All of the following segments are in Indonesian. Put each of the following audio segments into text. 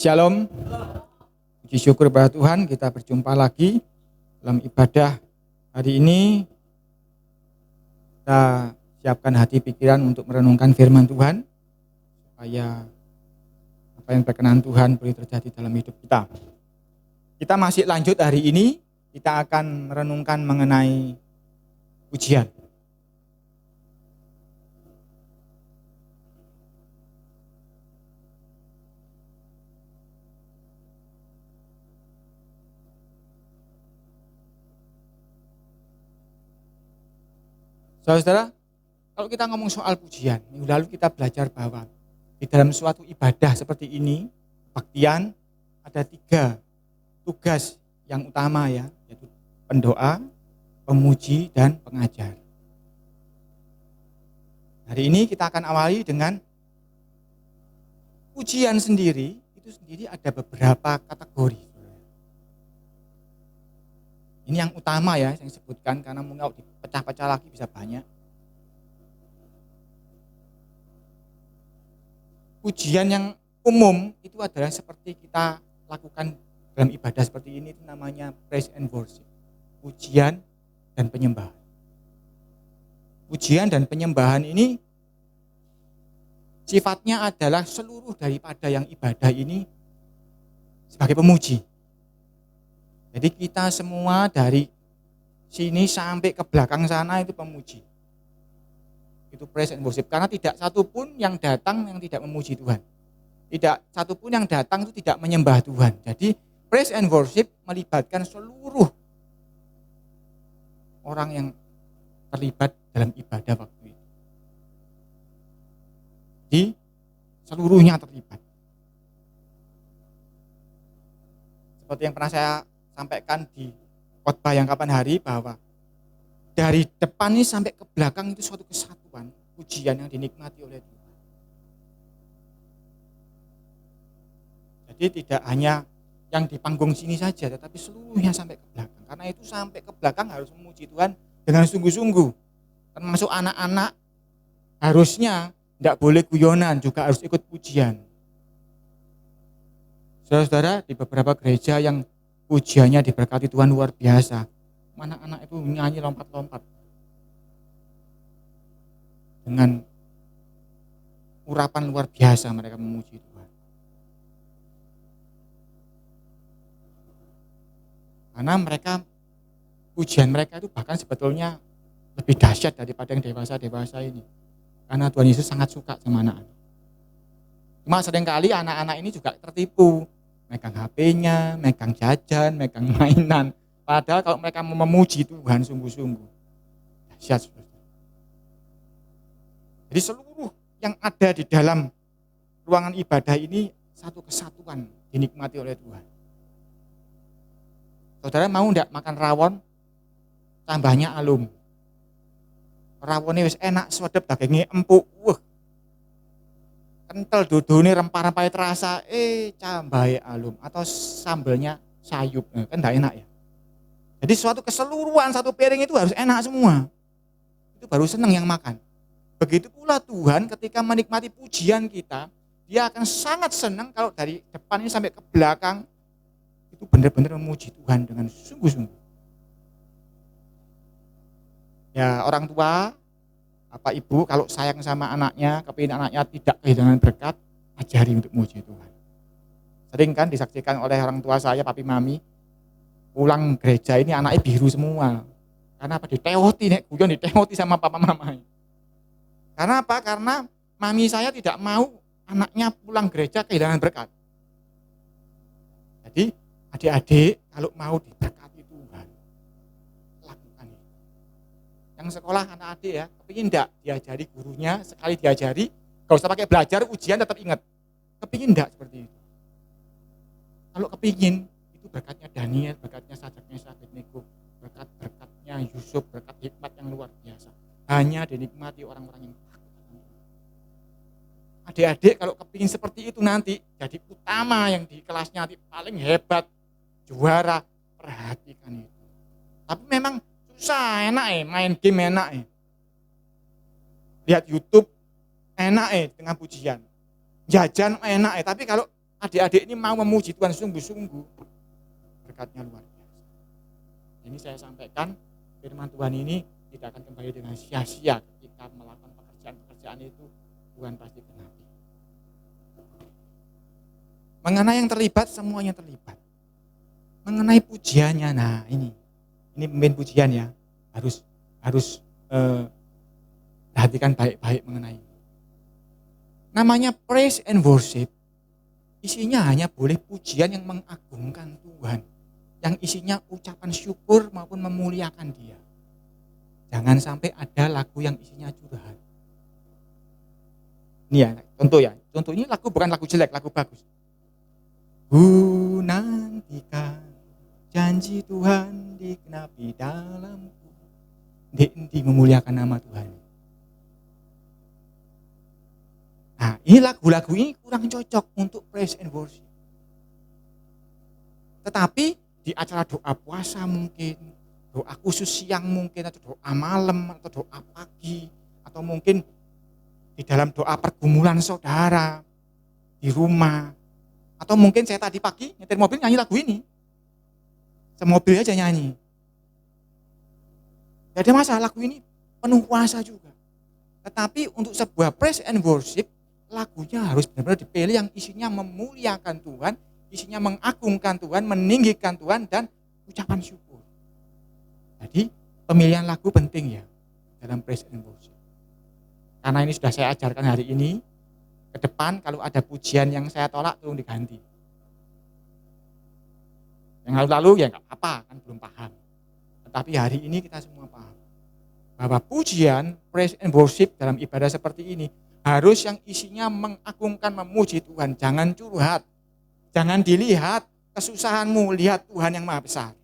Shalom, puji syukur kepada Tuhan, kita berjumpa lagi dalam ibadah hari ini. Kita siapkan hati pikiran untuk merenungkan firman Tuhan, supaya apa yang berkenan Tuhan boleh terjadi dalam hidup kita. Kita masih lanjut hari ini, kita akan merenungkan mengenai pujian. Saudara, kalau kita ngomong soal pujian, minggu lalu kita belajar bahwa di dalam suatu ibadah seperti ini, kebaktian, ada 3 tugas yang utama ya, yaitu pendoa, pemuji, dan pengajar. Hari ini kita akan awali dengan pujian sendiri, itu sendiri ada beberapa kategori. Ini yang utama ya, yang disebutkan, karena mungkin dipecah-pecah lagi bisa banyak. Pujian yang umum itu adalah seperti kita lakukan dalam ibadah seperti ini, itu namanya praise and worship. Pujian dan penyembahan. Pujian dan penyembahan ini sifatnya adalah seluruh daripada yang ibadah ini sebagai pemuji. Jadi kita semua dari sini sampai ke belakang sana itu pemuji. Itu praise and worship. Karena tidak satu pun yang datang yang tidak memuji Tuhan. Tidak satu pun yang datang itu tidak menyembah Tuhan. Jadi praise and worship melibatkan seluruh orang yang terlibat dalam ibadah waktu itu. Jadi seluruhnya terlibat. Seperti yang pernah saya sampaikan di khotbah yang kapan hari, bahwa dari depan ini sampai ke belakang itu suatu kesatuan pujian yang dinikmati oleh Tuhan. Jadi tidak hanya yang di panggung sini saja, tetapi seluruhnya sampai ke belakang. Karena itu sampai ke belakang harus memuji Tuhan dengan sungguh-sungguh. Termasuk anak-anak harusnya tidak boleh guyonan, juga harus ikut pujian. Saudara-saudara, di beberapa gereja yang pujiannya diberkati Tuhan luar biasa, anak-anak itu nyanyi lompat-lompat dengan urapan luar biasa, mereka memuji Tuhan. Karena pujian mereka itu bahkan sebetulnya lebih dahsyat daripada yang dewasa-dewasa ini. Karena Tuhan Yesus sangat suka sama anak-anak. Cuma seringkali anak-anak ini juga tertipu, megang HP-nya, megang jajan, megang mainan. Padahal kalau mereka mau memuji Tuhan sungguh-sungguh, dahsyat. Jadi seluruh yang ada di dalam ruangan ibadah ini satu kesatuan dinikmati oleh Tuhan. Saudara mau enggak makan rawon tambahnya alum? Rawonnya wis enak, sedep, dagingnya empuk, kental, dodone rempah-rempahnya terasa, cambai alum atau sambelnya sayup, kan enggak enak ya. Jadi suatu keseluruhan satu piring itu harus enak semua. Itu baru senang yang makan. Begitu pula Tuhan ketika menikmati pujian kita, Dia akan sangat senang kalau dari depan ini sampai ke belakang itu benar-benar memuji Tuhan dengan sungguh-sungguh. Ya, orang tua, Bapak Ibu kalau sayang sama anaknya, kepingin anaknya tidak kehilangan berkat, ajari untuk memuji Tuhan. Sering kan disaksikan oleh orang tua saya, papi mami, pulang gereja ini anaknya biru semua. Karena apa? Ditewoti, nek guyon ditewoti sama papa mama. Karena apa? Karena mami saya tidak mau anaknya pulang gereja kehilangan berkat. Jadi adik-adik kalau mau diberkati Tuhan, lakukan itu. Yang sekolah anak adik ya, kepingin enggak diajari gurunya, sekali diajari, gak usah pakai belajar, ujian tetap ingat. Kepingin enggak seperti itu? Kalau kepingin, itu berkatnya Daniel, berkatnya Sadrak Meshach Abednego, berkat-berkatnya Yusuf, berkat hikmat yang luar biasa. Hanya dinikmati orang-orang yang takut. Adik-adik kalau kepingin seperti itu nanti, jadi utama yang di kelasnya nanti paling hebat, juara, perhatikan itu. Tapi memang susah, enak main game enak lihat YouTube enak dengan pujian, jajan enak tapi kalau adik-adik ini mau memuji Tuhan sungguh-sungguh, berkatnya luar biasa. Ini saya sampaikan, firman Tuhan ini tidak akan kembali dengan sia-sia ketika melakukan pekerjaan-pekerjaan itu, Tuhan pasti genapi. Mengenai yang terlibat, semuanya terlibat. Mengenai pujiannya, nah ini pemimpin pujian ya, harus perhatikan baik-baik mengenai ini. Namanya praise and worship, isinya hanya boleh pujian yang mengagungkan Tuhan, yang isinya ucapan syukur maupun memuliakan Dia. Jangan sampai ada lagu yang isinya curhat. Ini ya, contoh ini lagu bukan lagu jelek, lagu bagus. Ku nantikan janji Tuhan digenapi dalamku, di memuliakan nama Tuhan. Nah, ini lagu-lagu ini kurang cocok untuk praise and worship. Tetapi di acara doa puasa mungkin, doa khusus siang mungkin, atau doa malam, atau doa pagi, atau mungkin di dalam doa pergumulan saudara, di rumah, atau mungkin saya tadi pagi nyetir mobil nyanyi lagu ini. Semobil aja nyanyi. Tidak ada masalah, lagu ini penuh kuasa juga. Tetapi untuk sebuah praise and worship, lagunya harus benar-benar dipilih yang isinya memuliakan Tuhan, isinya mengagungkan Tuhan, meninggikan Tuhan, dan ucapan syukur. Jadi pemilihan lagu penting ya dalam praise and worship. Karena ini sudah saya ajarkan hari ini, ke depan kalau ada pujian yang saya tolak tolong diganti. Yang lalu-lalu ya nggak apa, kan belum paham. Tetapi hari ini kita semua paham bahwa pujian, praise and worship dalam ibadah seperti ini harus yang isinya mengagungkan, memuji Tuhan. Jangan curhat, jangan dilihat kesusahanmu, lihat Tuhan yang maha besar.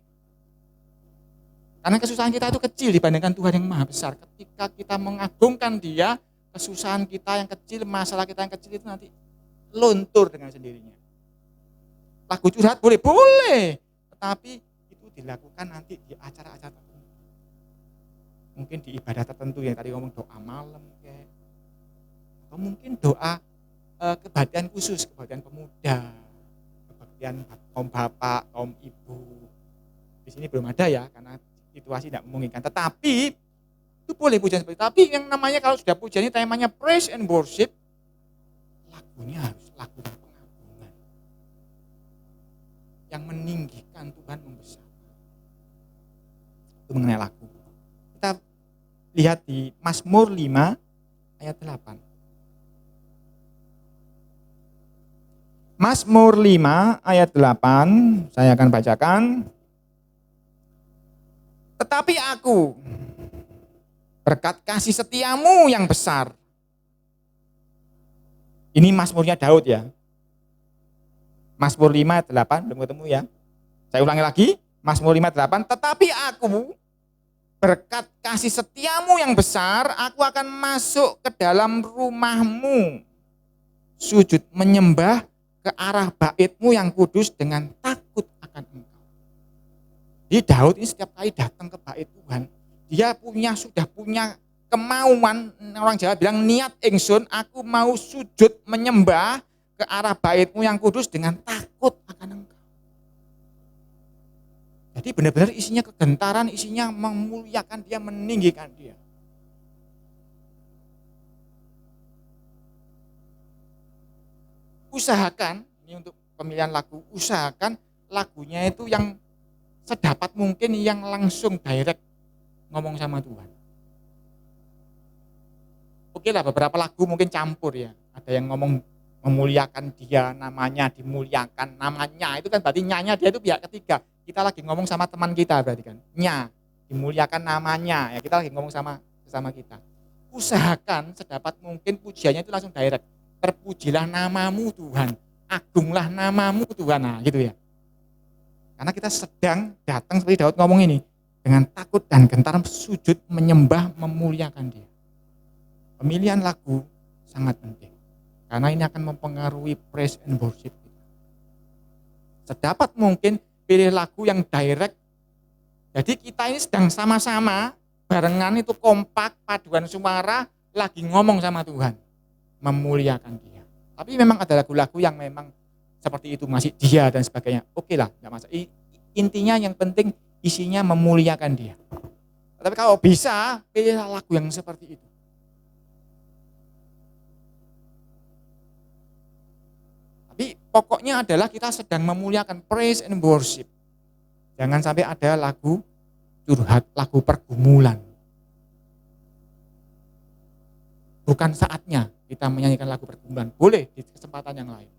Karena kesusahan kita itu kecil dibandingkan Tuhan yang maha besar. Ketika kita mengagungkan Dia, kesusahan kita yang kecil, masalah kita yang kecil itu nanti luntur dengan sendirinya. Lagu curhat boleh, tetapi itu dilakukan nanti di acara-acara tertentu. Mungkin di ibadah tertentu yang tadi ngomong doa malam, atau mungkin doa kebaktian khusus, kebaktian pemuda, kebaktian kaum bapak, kaum ibu. Di sini belum ada ya, karena situasi tidak memungkinkan. Tetapi itu boleh pujian seperti itu. Tapi yang namanya kalau sudah pujian ini temanya praise and worship, lagunya harus lagu pengagungan yang meninggikan Tuhan, membesarkan. Itu mengenai lagu. Kita lihat di Mazmur 5 ayat 8. Mazmur 5 ayat 8, saya akan bacakan. Tetapi aku, berkat kasih setiamu yang besar. Ini Mazmurnya Daud ya. Mazmur 5 ayat 8, belum ketemu ya. Saya ulangi lagi, Mazmur 5 ayat 8. Tetapi aku, berkat kasih setiamu yang besar, aku akan masuk ke dalam rumahmu, sujud menyembah ke arah baitmu yang kudus dengan takut akan Engkau. Jadi Daud ini setiap kali datang ke bait Tuhan, dia sudah punya kemauan, orang Jawa bilang niat ingsun, aku mau sujud menyembah ke arah baitmu yang kudus dengan takut akan Engkau. Jadi benar-benar isinya kegentaran, isinya memuliakan Dia, meninggikan Dia. Usahakan, ini untuk pemilihan lagu, usahakan lagunya itu yang sedapat mungkin yang langsung direct ngomong sama Tuhan. Oke lah, beberapa lagu mungkin campur ya. Ada yang ngomong memuliakan Dia, namanya dimuliakan, namanya itu kan berarti nyanya Dia itu pihak ketiga. Kita lagi ngomong sama teman kita berarti kan. Nya, dimuliakan namanya, ya kita lagi ngomong sama kita. Usahakan sedapat mungkin pujiannya itu langsung direct. Terpujilah namamu Tuhan, agunglah namamu Tuhan, nah gitu ya. Karena kita sedang datang seperti Daud ngomong ini, dengan takut dan gentar sujud menyembah memuliakan Dia. Pemilihan lagu sangat penting, karena ini akan mempengaruhi praise and worship kita. Sedapat mungkin pilih lagu yang direct, jadi kita ini sedang sama-sama, barengan itu kompak, paduan suara, lagi ngomong sama Tuhan, memuliakan Dia. Tapi memang ada lagu-lagu yang memang seperti itu masih dia dan sebagainya. Oke lah, enggak masalah. Intinya yang penting isinya memuliakan dia. Tapi kalau bisa, pilihlah lagu yang seperti itu. Tapi pokoknya adalah kita sedang memuliakan praise and worship. Jangan sampai ada lagu curhat, lagu pergumulan. Bukan saatnya kita menyanyikan lagu pergumulan. Boleh di kesempatan yang lain.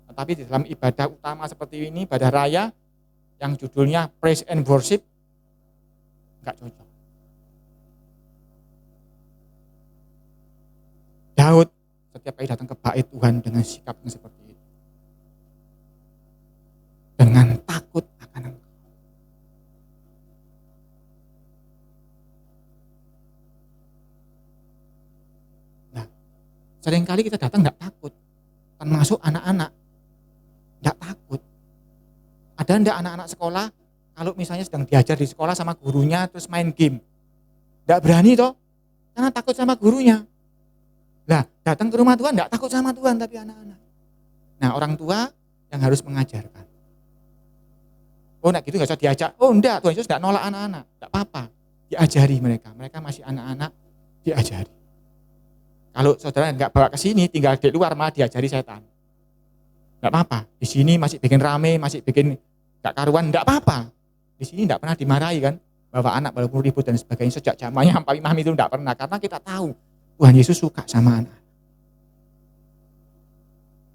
Tetapi di dalam ibadah utama seperti ini, ibadah raya, yang judulnya praise and worship, enggak cocok. Daud setiap kali datang ke bait Tuhan dengan sikapnya seperti itu. Dengan takut akan Engkau. Nah, seringkali kita datang enggak takut. Termasuk anak-anak. Enggak takut. Ada enggak anak-anak sekolah kalau misalnya sedang diajar di sekolah sama gurunya terus main game? Enggak berani toh? Karena takut sama gurunya. Nah, datang ke rumah Tuhan enggak takut sama Tuhan tapi anak-anak. Nah, orang tua yang harus mengajarkan. Oh, enggak gitu enggak usah diajak. Oh, enggak, Tuhan Yesus enggak nolak anak-anak. Enggak apa-apa. Diajari mereka. Mereka masih anak-anak, diajari. Kalau saudara enggak bawa ke sini, tinggal di luar malah diajari setan. Enggak apa-apa. Di sini masih bikin rame, masih bikin enggak karuan, enggak apa-apa. Di sini enggak pernah dimarahi kan. Bawa anak walaupun ribut dan sebagainya sejak zamannya Pak Imam itu enggak pernah karena kita tahu Tuhan Yesus suka sama anak.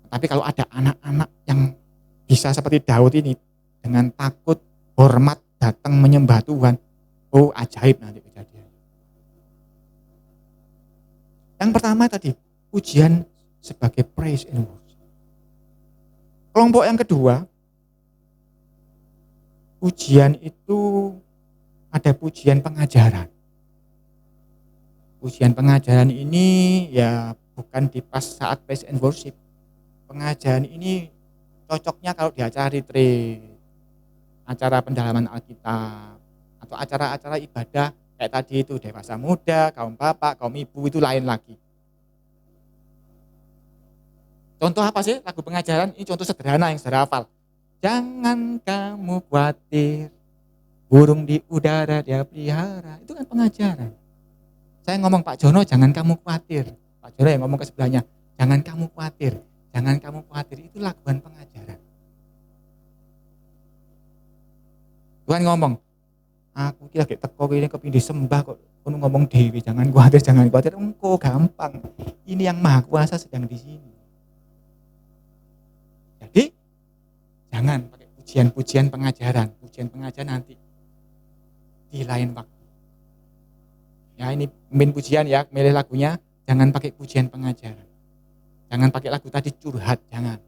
Tapi kalau ada anak-anak yang bisa seperti Daud ini dengan takut, hormat datang menyembah Tuhan, oh ajaib nanti kejadian. Yang pertama tadi, pujian sebagai praise and worship. Kelompok yang kedua, pujian itu ada pujian pengajaran. Pujian pengajaran ini ya bukan di pas saat praise and worship. Pengajaran ini cocoknya kalau di acara retreat, acara pendalaman Alkitab, atau acara-acara ibadah kayak tadi itu dewasa muda, kaum bapak, kaum ibu itu lain lagi. Contoh apa sih lagu pengajaran? Ini contoh sederhana yang saudara hafal. Jangan kamu khawatir, burung di udara dia pelihara. Itu kan pengajaran. Saya ngomong Pak Jono, jangan kamu khawatir. Pak Jono yang ngomong ke sebelahnya, jangan kamu khawatir. Jangan kamu khawatir, itu laguan pengajaran. Tuhan ngomong, aku kira kayak teko ini kepingin disembah kok. Kono ngomong dewi, jangan khawatir, jangan khawatir. Engkau gampang. Ini yang Maha Kuasa sedang di sini. Jadi jangan pakai pujian-pujian pengajaran. Pujian pengajaran nanti di lain waktu. Ya ini pemimpin pujian ya, milih lagunya. Jangan pakai pujian pengajaran. Jangan pakai lagu tadi curhat, jangan.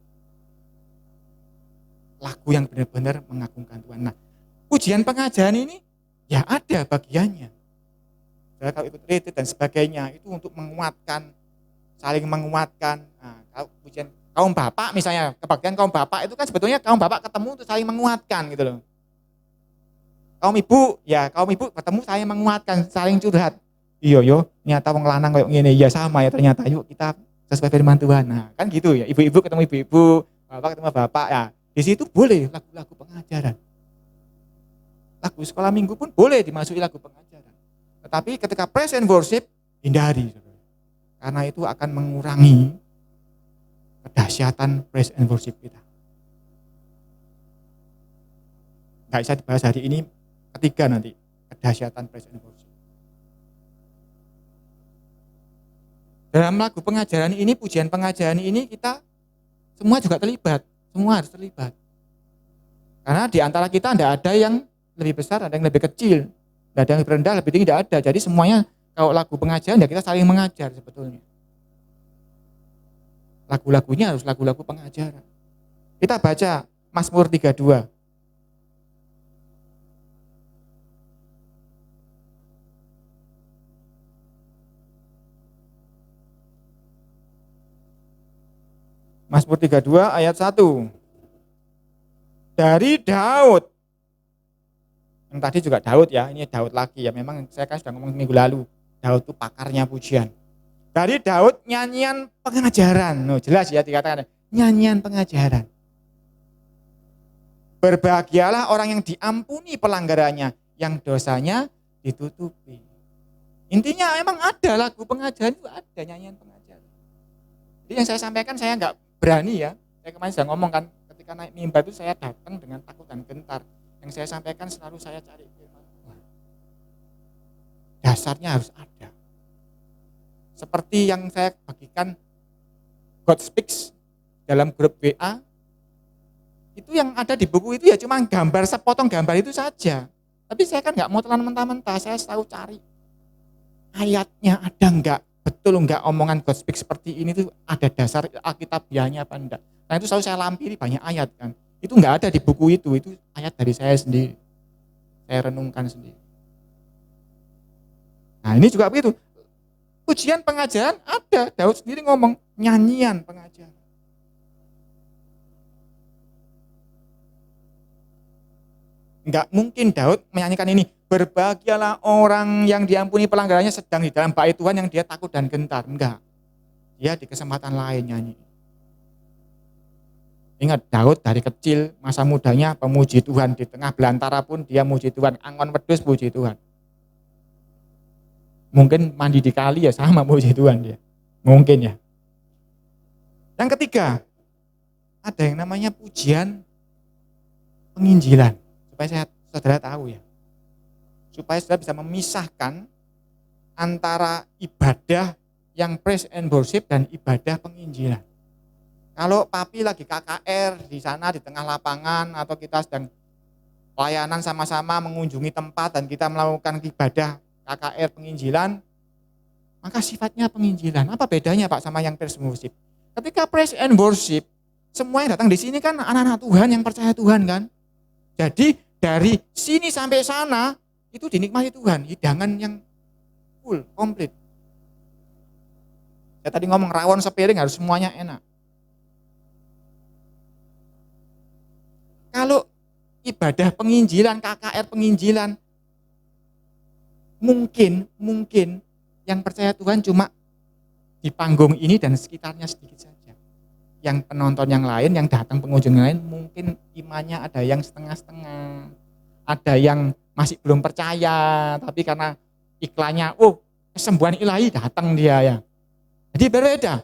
Lagu yang benar-benar mengagungkan Tuhan. Nah, pujian pengajaran ini ya ada bagiannya. Saya kalau ikut retreat dan sebagainya itu untuk menguatkan, saling menguatkan. Nah, kalau pujian kaum bapak misalnya, kebaktian kaum bapak itu kan sebetulnya kaum bapak ketemu untuk saling menguatkan gitu loh. Kaum ibu, ya kaum ibu ketemu saling menguatkan, saling curhat. Iya yo, ternyata wong lanang kayak ngene, ya sama ya ternyata. Yuk kita sesuai firman Tuhan. Nah, kan gitu ya. Ibu-ibu ketemu ibu-ibu, bapak ketemu bapak ya. Di situ boleh lagu-lagu pengajaran. Lagu sekolah minggu pun boleh dimasuki lagu pengajaran. Tetapi ketika praise and worship hindari. Karena itu akan mengurangi kedahsyatan praise and worship kita. Enggak bisa dibahas hari ini, ketiga nanti kedahsyatan praise and worship. Dalam lagu pengajaran ini, pujian pengajaran ini kita semua juga terlibat, semua harus terlibat. Karena di antara kita tidak ada yang lebih besar, ada yang lebih kecil, tidak ada yang lebih rendah, lebih tinggi, tidak ada. Jadi semuanya kalau lagu pengajaran ya kita saling mengajar sebetulnya. Lagu-lagunya harus lagu-lagu pengajaran. Kita baca Mazmur 32. Mazmur 32 ayat 1. Dari Daud. Yang tadi juga Daud ya, ini Daud lagi ya. Memang saya kan sudah ngomong minggu lalu. Daud itu pakarnya pujian. Dari Daud nyanyian pengajaran. Jelas ya dikatakan nyanyian pengajaran. Berbahagialah orang yang diampuni pelanggarannya, yang dosanya ditutupi. Intinya emang ada lagu pengajaran itu, ada nyanyian pengajaran. Jadi yang saya sampaikan saya nggak berani ya. Saya kemarin sudah ngomong kan, ketika naik mimbar itu saya datang dengan takut dan gentar. Yang saya sampaikan selalu saya cari firman Tuhan. Dasarnya harus ada. Seperti yang saya bagikan God Speaks dalam grup WA, itu yang ada di buku itu ya cuma gambar, sepotong gambar itu saja. Tapi saya kan nggak mau telan mentah-mentah, saya selalu cari ayatnya ada enggak, betul enggak omongan God Speaks seperti ini tuh ada dasar alkitabiahnya apa enggak. Nah itu selalu saya lampiri banyak ayat kan. Itu enggak ada di buku itu ayat dari saya sendiri. Saya renungkan sendiri. Nah ini juga begitu. Pujian pengajaran ada, Daud sendiri ngomong nyanyian pengajaran. Enggak mungkin Daud menyanyikan ini, berbahagialah orang yang diampuni pelanggarannya sedang di dalam bait Tuhan yang dia takut dan gentar. Enggak. Dia di kesempatan lain nyanyi. Ingat Daud dari kecil masa mudanya pemuji Tuhan, di tengah belantara pun dia muji Tuhan, angon wedhus puji Tuhan. Mungkin mandi di kali ya sama muji Tuhan dia. Mungkin ya. Yang ketiga, ada yang namanya pujian penginjilan. Supaya saudara tahu ya. Supaya saudara bisa memisahkan antara ibadah yang praise and worship dan ibadah penginjilan. Kalau papi lagi KKR di sana di tengah lapangan atau kita sedang pelayanan sama-sama mengunjungi tempat dan kita melakukan ibadah KKR penginjilan, maka sifatnya penginjilan. Apa bedanya Pak sama yang praise and worship? Ketika praise and worship, semua yang datang di sini kan anak-anak Tuhan yang percaya Tuhan kan. Jadi dari sini sampai sana itu dinikmati Tuhan, hidangan yang full, komplit. Saya tadi ngomong rawon sepiring harus semuanya enak. Kalau ibadah penginjilan, KKR penginjilan, mungkin yang percaya Tuhan cuma di panggung ini dan sekitarnya sedikit saja. Yang penonton yang lain, yang datang pengunjung yang lain, mungkin imannya ada yang setengah-setengah, ada yang masih belum percaya, tapi karena iklannya, kesembuhan ilahi datang dia ya. Jadi berbeda.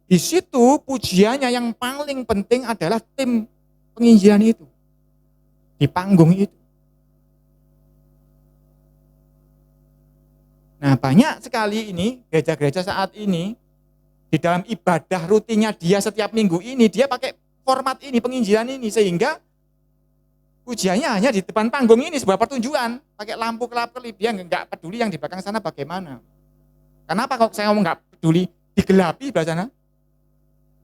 Di situ pujiannya yang paling penting adalah tim penginjilan itu. Di panggung itu. Nah banyak sekali ini, gereja-gereja saat ini, di dalam ibadah rutinnya dia setiap minggu ini, dia pakai format ini, penginjilan ini, sehingga pujiannya hanya di depan panggung ini, sebuah pertunjukan, pakai lampu kelap-kelip, dia nggak peduli yang di belakang sana bagaimana. Kenapa kalau saya ngomong nggak peduli, digelapi belah sana?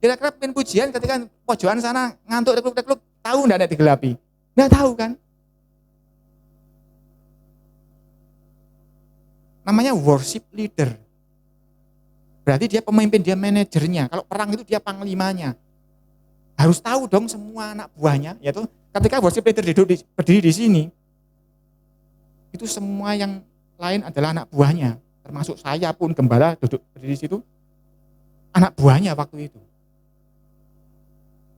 Kira-kira pemimpin pujian ketika pojokan sana ngantuk tekluk-tekluk, tahu nggak ada digelapi? Nggak tahu kan? Namanya worship leader. Berarti dia pemimpin, dia manajernya. Kalau perang itu dia panglimanya. Harus tahu dong semua anak buahnya. Yaitu ketika worship leader berdiri di sini, itu semua yang lain adalah anak buahnya. Termasuk saya pun gembala duduk berdiri di situ. Anak buahnya waktu itu.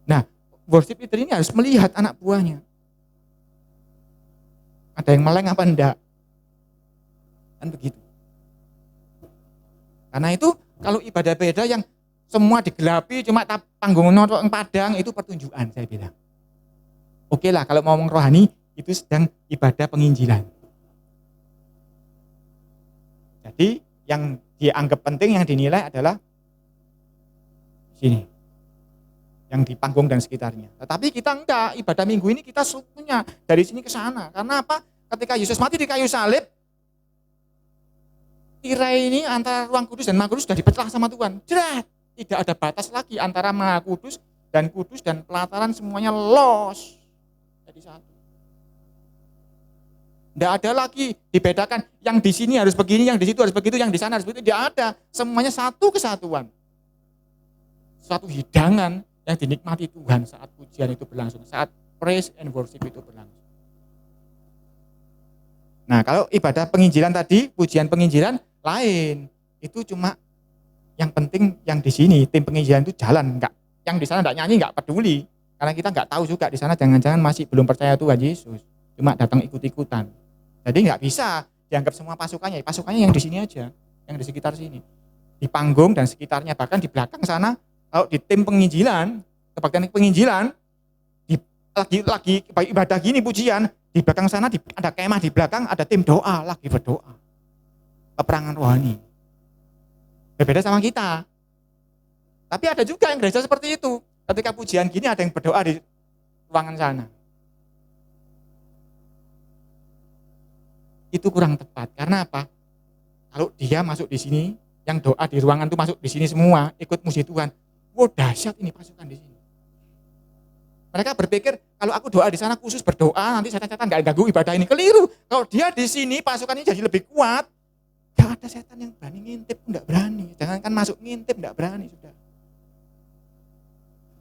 Nah, worship leader ini harus melihat anak buahnya. Ada yang meleng apa enggak? Kan begitu. Karena itu kalau ibadah-ibadah yang semua digelapi cuma panggung nonton padang itu pertunjukan saya bilang. Oke lah kalau mau ngomong rohani itu sedang ibadah penginjilan. Jadi yang dianggap penting yang dinilai adalah sini. Yang di panggung dan sekitarnya. Tetapi kita enggak, ibadah minggu ini kita seluruhnya dari sini ke sana. Karena apa? Ketika Yesus mati di kayu salib, tirai ini antara ruang kudus dan maha kudus sudah dipecah sama Tuhan. Jerat. Tidak ada batas lagi antara maha kudus dan pelataran semuanya los. Jadi satu. Tidak ada lagi dibedakan yang di sini harus begini, yang di situ harus begitu, yang di sana harus begitu. Tidak ada. Semuanya satu kesatuan. Suatu hidangan yang dinikmati Tuhan saat pujian itu berlangsung, saat praise and worship itu berlangsung. Nah, kalau ibadah penginjilan tadi, pujian penginjilan lain. Itu cuma yang penting yang di sini tim penginjilan itu jalan, enggak. Yang di sana enggak nyanyi enggak peduli. Karena kita nggak tahu juga di sana jangan-jangan masih belum percaya Tuhan Yesus, cuma datang ikut-ikutan. Jadi nggak bisa dianggap semua pasukannya yang di sini aja, yang di sekitar sini. Di panggung dan sekitarnya, bahkan di belakang sana, kalau di tim penginjilan, kebaktian penginjilan, lagi ibadah gini pujian, di belakang sana ada kemah di belakang, ada tim doa, lagi berdoa. Peperangan rohani. Berbeda sama kita. Tapi ada juga yang gereja seperti itu. Ketika pujian gini ada yang berdoa di ruangan sana. Itu kurang tepat. Karena apa? Kalau dia masuk di sini, yang doa di ruangan itu masuk di sini semua, ikut muji Tuhan. Wow, dahsyat ini pasukan di sini. Mereka berpikir kalau aku doa di sana khusus berdoa, nanti setan-setan nggak ganggu ibadah ini. Keliru. Kalau dia di sini pasukannya jadi lebih kuat, gak ada setan yang berani ngintip, nggak berani. Jangankan masuk ngintip, nggak berani sudah.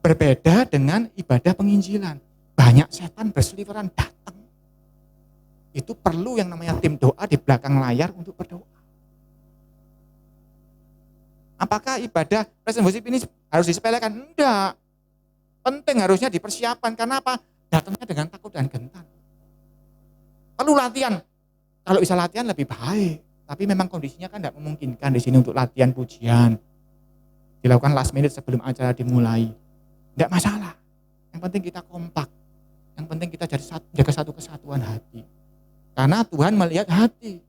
Berbeda dengan ibadah penginjilan. Banyak setan berseliweran datang. Itu perlu yang namanya tim doa di belakang layar untuk berdoa. Apakah ibadah praise and worship ini harus disepelekan? Enggak. Penting, harusnya dipersiapkan. Karena apa? Datangnya dengan takut dan gentar. Perlu latihan. Kalau bisa latihan lebih baik. Tapi memang kondisinya kan tidak memungkinkan di sini untuk latihan pujian. Dilakukan last minute sebelum acara dimulai. Tidak masalah. Yang penting kita kompak. Yang penting kita jaga satu kesatuan hati. Karena Tuhan melihat hati.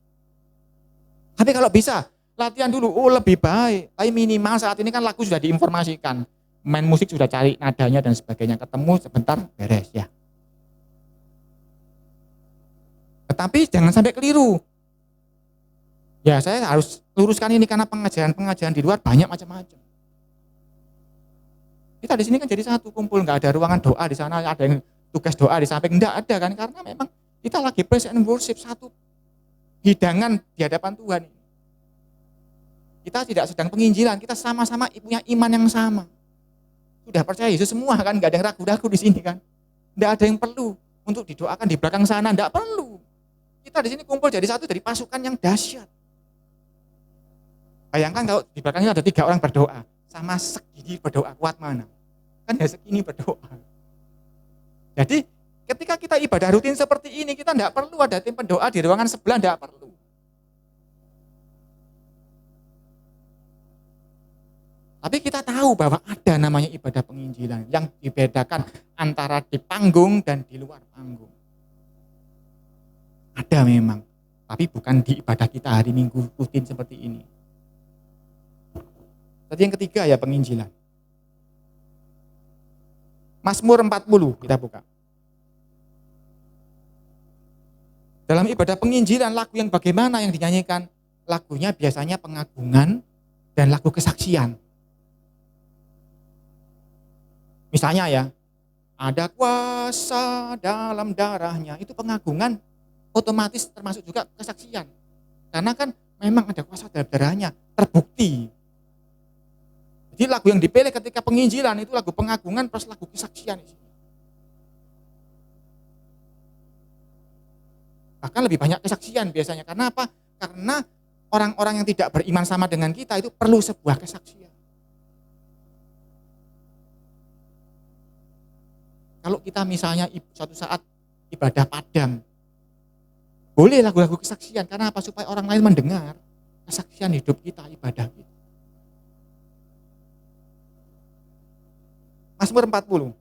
Tapi kalau bisa, latihan dulu. Oh, lebih baik. Tapi minimal saat ini kan lagu sudah diinformasikan. Main musik sudah cari nadanya dan sebagainya. Ketemu sebentar, beres ya. Tetapi jangan sampai keliru. Ya, saya harus luruskan ini karena pengajaran di luar banyak macam-macam. Kita di sini kan jadi satu kumpul, nggak ada ruangan doa di sana, ada yang tugas doa di samping, nggak ada kan, karena memang kita lagi praise and worship, satu hidangan di hadapan Tuhan. Kita tidak sedang penginjilan, kita sama-sama punya iman yang sama. Sudah percaya Yesus semua kan, nggak ada yang ragu-ragu di sini kan, nggak ada yang perlu untuk didoakan di belakang sana, nggak perlu. Kita di sini kumpul jadi satu, dari pasukan yang dahsyat. Bayangkan kalau di belakangnya ada 3 orang berdoa, sama segini berdoa, kuat mana? Kan ya segini berdoa. Jadi ketika kita ibadah rutin seperti ini, kita tidak perlu ada tim pendoa di ruangan sebelah, tidak perlu. Tapi kita tahu bahwa ada namanya ibadah penginjilan yang dibedakan antara di panggung dan di luar panggung. Ada memang, tapi bukan di ibadah kita hari Minggu rutin seperti ini. Tadi yang ketiga ya penginjilan. Mazmur 40 kita buka. Dalam ibadah penginjilan lagu yang bagaimana yang dinyanyikan? Lagunya biasanya pengagungan dan lagu kesaksian. Misalnya ya, ada kuasa dalam darahnya, itu pengagungan otomatis termasuk juga kesaksian. Karena kan memang ada kuasa dalam darahnya, terbukti. Jadi lagu yang dipilih ketika penginjilan itu lagu pengagungan plus lagu kesaksian. Bahkan lebih banyak kesaksian biasanya. Karena apa? Karena orang-orang yang tidak beriman sama dengan kita itu perlu sebuah kesaksian. Kalau kita misalnya suatu saat ibadah padam, boleh lagu-lagu kesaksian. Karena apa? Supaya orang lain mendengar kesaksian hidup kita, ibadah kita. Mazmur 40.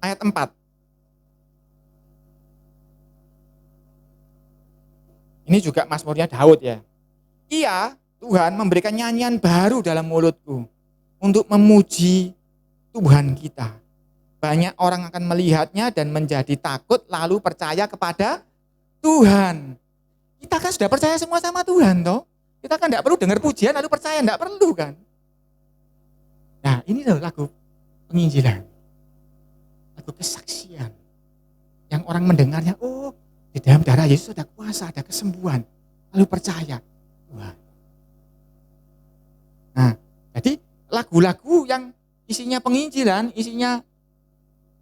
Ayat 4. Ini juga mazmurnya Daud ya. Ia, Tuhan, memberikan nyanyian baru dalam mulutku untuk memuji Tuhan kita. Banyak orang akan melihatnya dan menjadi takut lalu percaya kepada Tuhan. Kita kan sudah percaya semua sama Tuhan toh. Kita kan tidak perlu dengar pujian lalu percaya, tidak perlu kan. Nah ini loh lagu penginjilan. Lagu kesaksian. Yang orang mendengarnya, oh di dalam darah Yesus ada kuasa, ada kesembuhan. Lalu percaya. Tuhan. Nah jadi lagu-lagu yang isinya penginjilan, isinya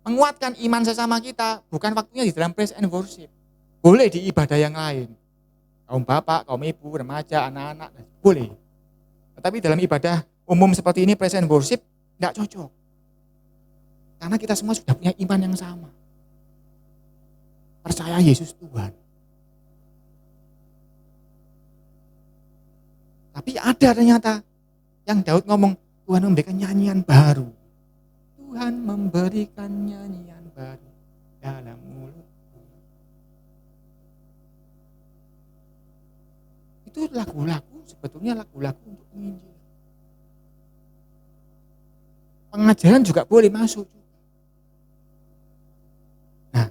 menguatkan iman sesama kita, bukan waktunya di dalam praise and worship. Boleh di ibadah yang lain. kaum bapak, kaum ibu, remaja, anak-anak, boleh. Tetapi dalam ibadah umum seperti ini, praise and worship, tidak cocok. Karena kita semua sudah punya iman yang sama. Percaya Yesus Tuhan. Tapi ada ternyata yang Daud ngomong, Tuhan memberikan nyanyian baru. Tuhan memberikan nyanyian baru dalam mulutku. Itu lagu-lagu, sebetulnya lagu-lagu untuk penginjilan. Pengajaran juga boleh masuk. Nah,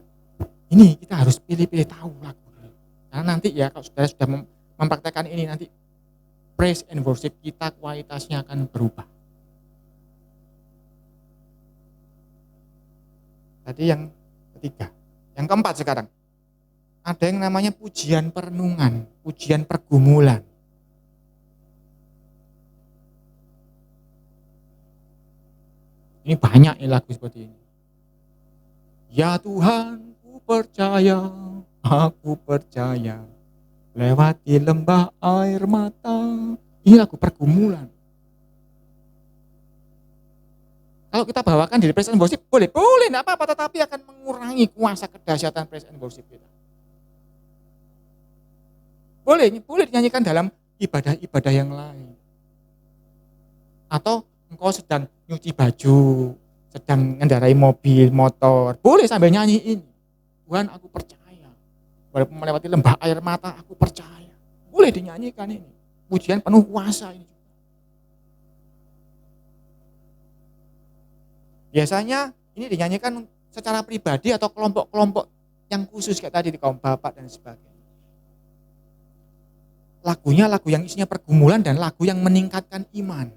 ini kita harus pilih-pilih tahu lagu. Karena nanti ya kalau saudara sudah mempraktekkan ini, nanti praise and worship kita kualitasnya akan berubah. Tadi yang ketiga. Yang keempat sekarang. Ada yang namanya pujian perenungan, pujian pergumulan. Ini banyak nih lagu seperti ini. Ya Tuhan, ku percaya, aku percaya, lewati lembah air mata. Ini lagu pergumulan. Kalau kita bawakan di praise and worship, boleh, enggak apa-apa, tetapi akan mengurangi kuasa kedahsyatan praise and worship kita. Boleh dinyanyikan dalam ibadah-ibadah yang lain. Atau engkau sedang nyuci baju, sedang mengendarai mobil, motor, boleh sambil nyanyiin. Tuhan, aku percaya. Walaupun melewati lembah air mata, aku percaya. Boleh dinyanyikan ini. Pujian penuh kuasa ini. Biasanya ini dinyanyikan secara pribadi atau kelompok-kelompok yang khusus kayak tadi di kaum bapak dan sebagainya. Lagunya lagu yang isinya pergumulan dan lagu yang meningkatkan iman.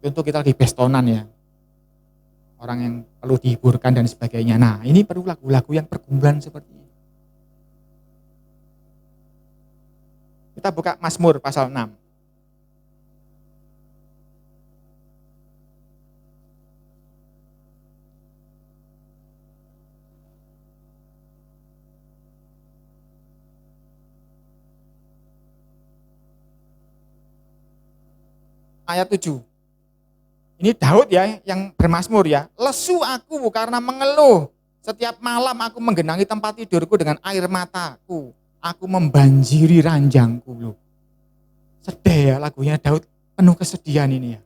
Contoh kita di pestonan ya, orang yang perlu dihiburkan dan sebagainya. Nah ini perlu lagu-lagu yang pergumulan seperti ini. Kita buka Mazmur pasal 6. Ayat 7. Ini Daud ya yang bermazmur ya. Lesu aku karena mengeluh. Setiap malam aku menggenangi tempat tidurku dengan air mataku. Aku membanjiri ranjangku loh. Sedih ya lagunya Daud, penuh kesedihan ini ya.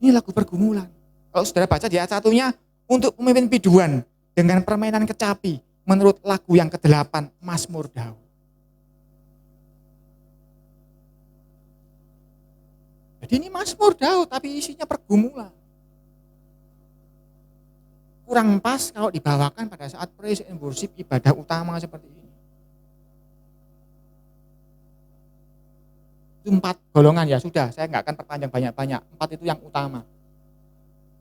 Ini lagu pergumulan. Kalau saudara baca di ayat 1-nya, untuk pemimpin biduan dengan permainan kecapi menurut lagu yang ke-8 Mazmur Daud. Jadi ini Mazmur Daud tapi isinya pergumulan. Kurang pas kalau dibawakan pada saat praise and worship ibadah utama seperti ini. Itu 4 golongan ya sudah, saya nggak akan perpanjang banyak-banyak. 4 itu yang utama.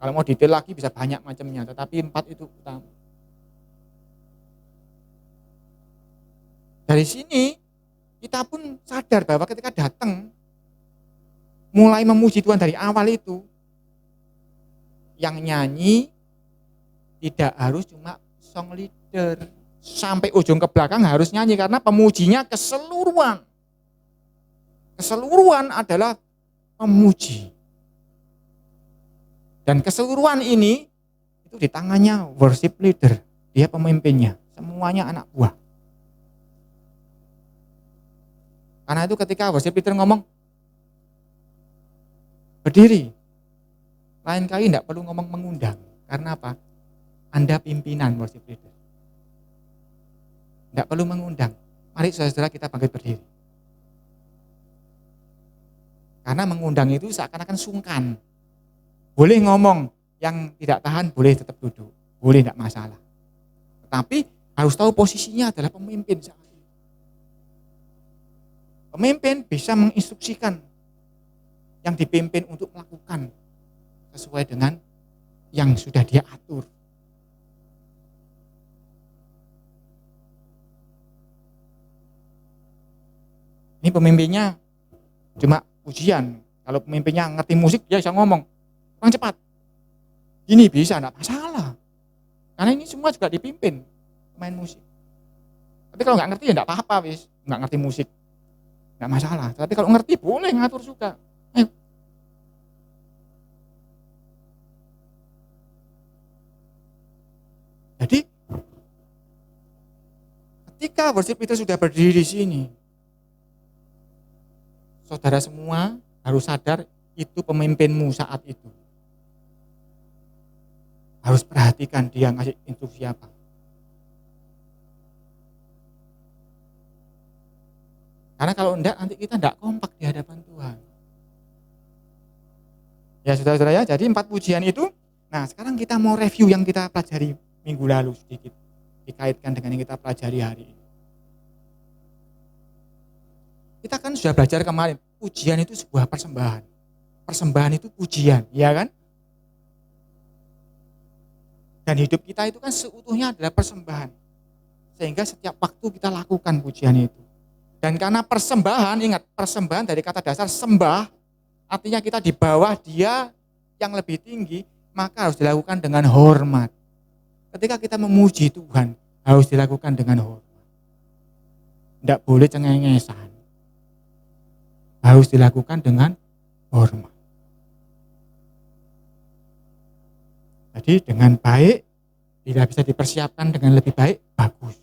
Kalau mau detail lagi bisa banyak macamnya, tetapi 4 itu utama. Dari sini kita pun sadar bahwa ketika datang mulai memuji Tuhan dari awal itu, yang nyanyi tidak harus cuma song leader, sampai ujung ke belakang harus nyanyi karena pemujinya keseluruhan. Keseluruhan adalah pemuji. Dan keseluruhan ini itu di tangannya worship leader, dia pemimpinnya, semuanya anak buah. Karena itu ketika worship leader ngomong, berdiri, lain kali tidak perlu ngomong mengundang. Karena apa? Anda pimpinan worship leader. Tidak perlu mengundang. Mari saudara-saudara kita bangkit berdiri. Karena mengundang itu seakan-akan sungkan. Boleh ngomong, yang tidak tahan boleh tetap duduk. Boleh, tidak masalah. Tetapi harus tahu posisinya adalah pemimpin saat itu. Pemimpin bisa menginstruksikan yang dipimpin untuk melakukan sesuai dengan yang sudah dia atur. Ini pemimpinnya cuma ujian. Kalau pemimpinnya ngerti musik, dia bisa ngomong, kurang cepat. Ini bisa, enggak masalah. Karena ini semua juga dipimpin main musik. Tapi kalau nggak ngerti ya nggak apa-apa, wis. Nggak ngerti musik, nggak masalah. Tapi kalau ngerti boleh ngatur juga. Ayo. Jadi ketika worship itu sudah berdiri di sini, saudara semua harus sadar itu pemimpinmu saat itu. Harus perhatikan dia ngasih instruksi apa. Karena kalau enggak nanti kita enggak kompak di hadapan Tuhan. Ya saudara-saudara ya, jadi 4 pujian itu. Nah sekarang kita mau review yang kita pelajari minggu lalu sedikit. Dikaitkan dengan yang kita pelajari hari ini. Kita kan sudah belajar kemarin, pujian itu sebuah persembahan. Persembahan itu pujian, ya kan? Dan hidup kita itu kan seutuhnya adalah persembahan. Sehingga setiap waktu kita lakukan pujian itu. Dan karena persembahan, ingat persembahan dari kata dasar sembah, artinya kita di bawah dia yang lebih tinggi, maka harus dilakukan dengan hormat. Ketika kita memuji Tuhan, harus dilakukan dengan hormat. Tidak boleh cengengesan. Harus dilakukan dengan hormat. Jadi dengan baik, bila bisa dipersiapkan dengan lebih baik, bagus.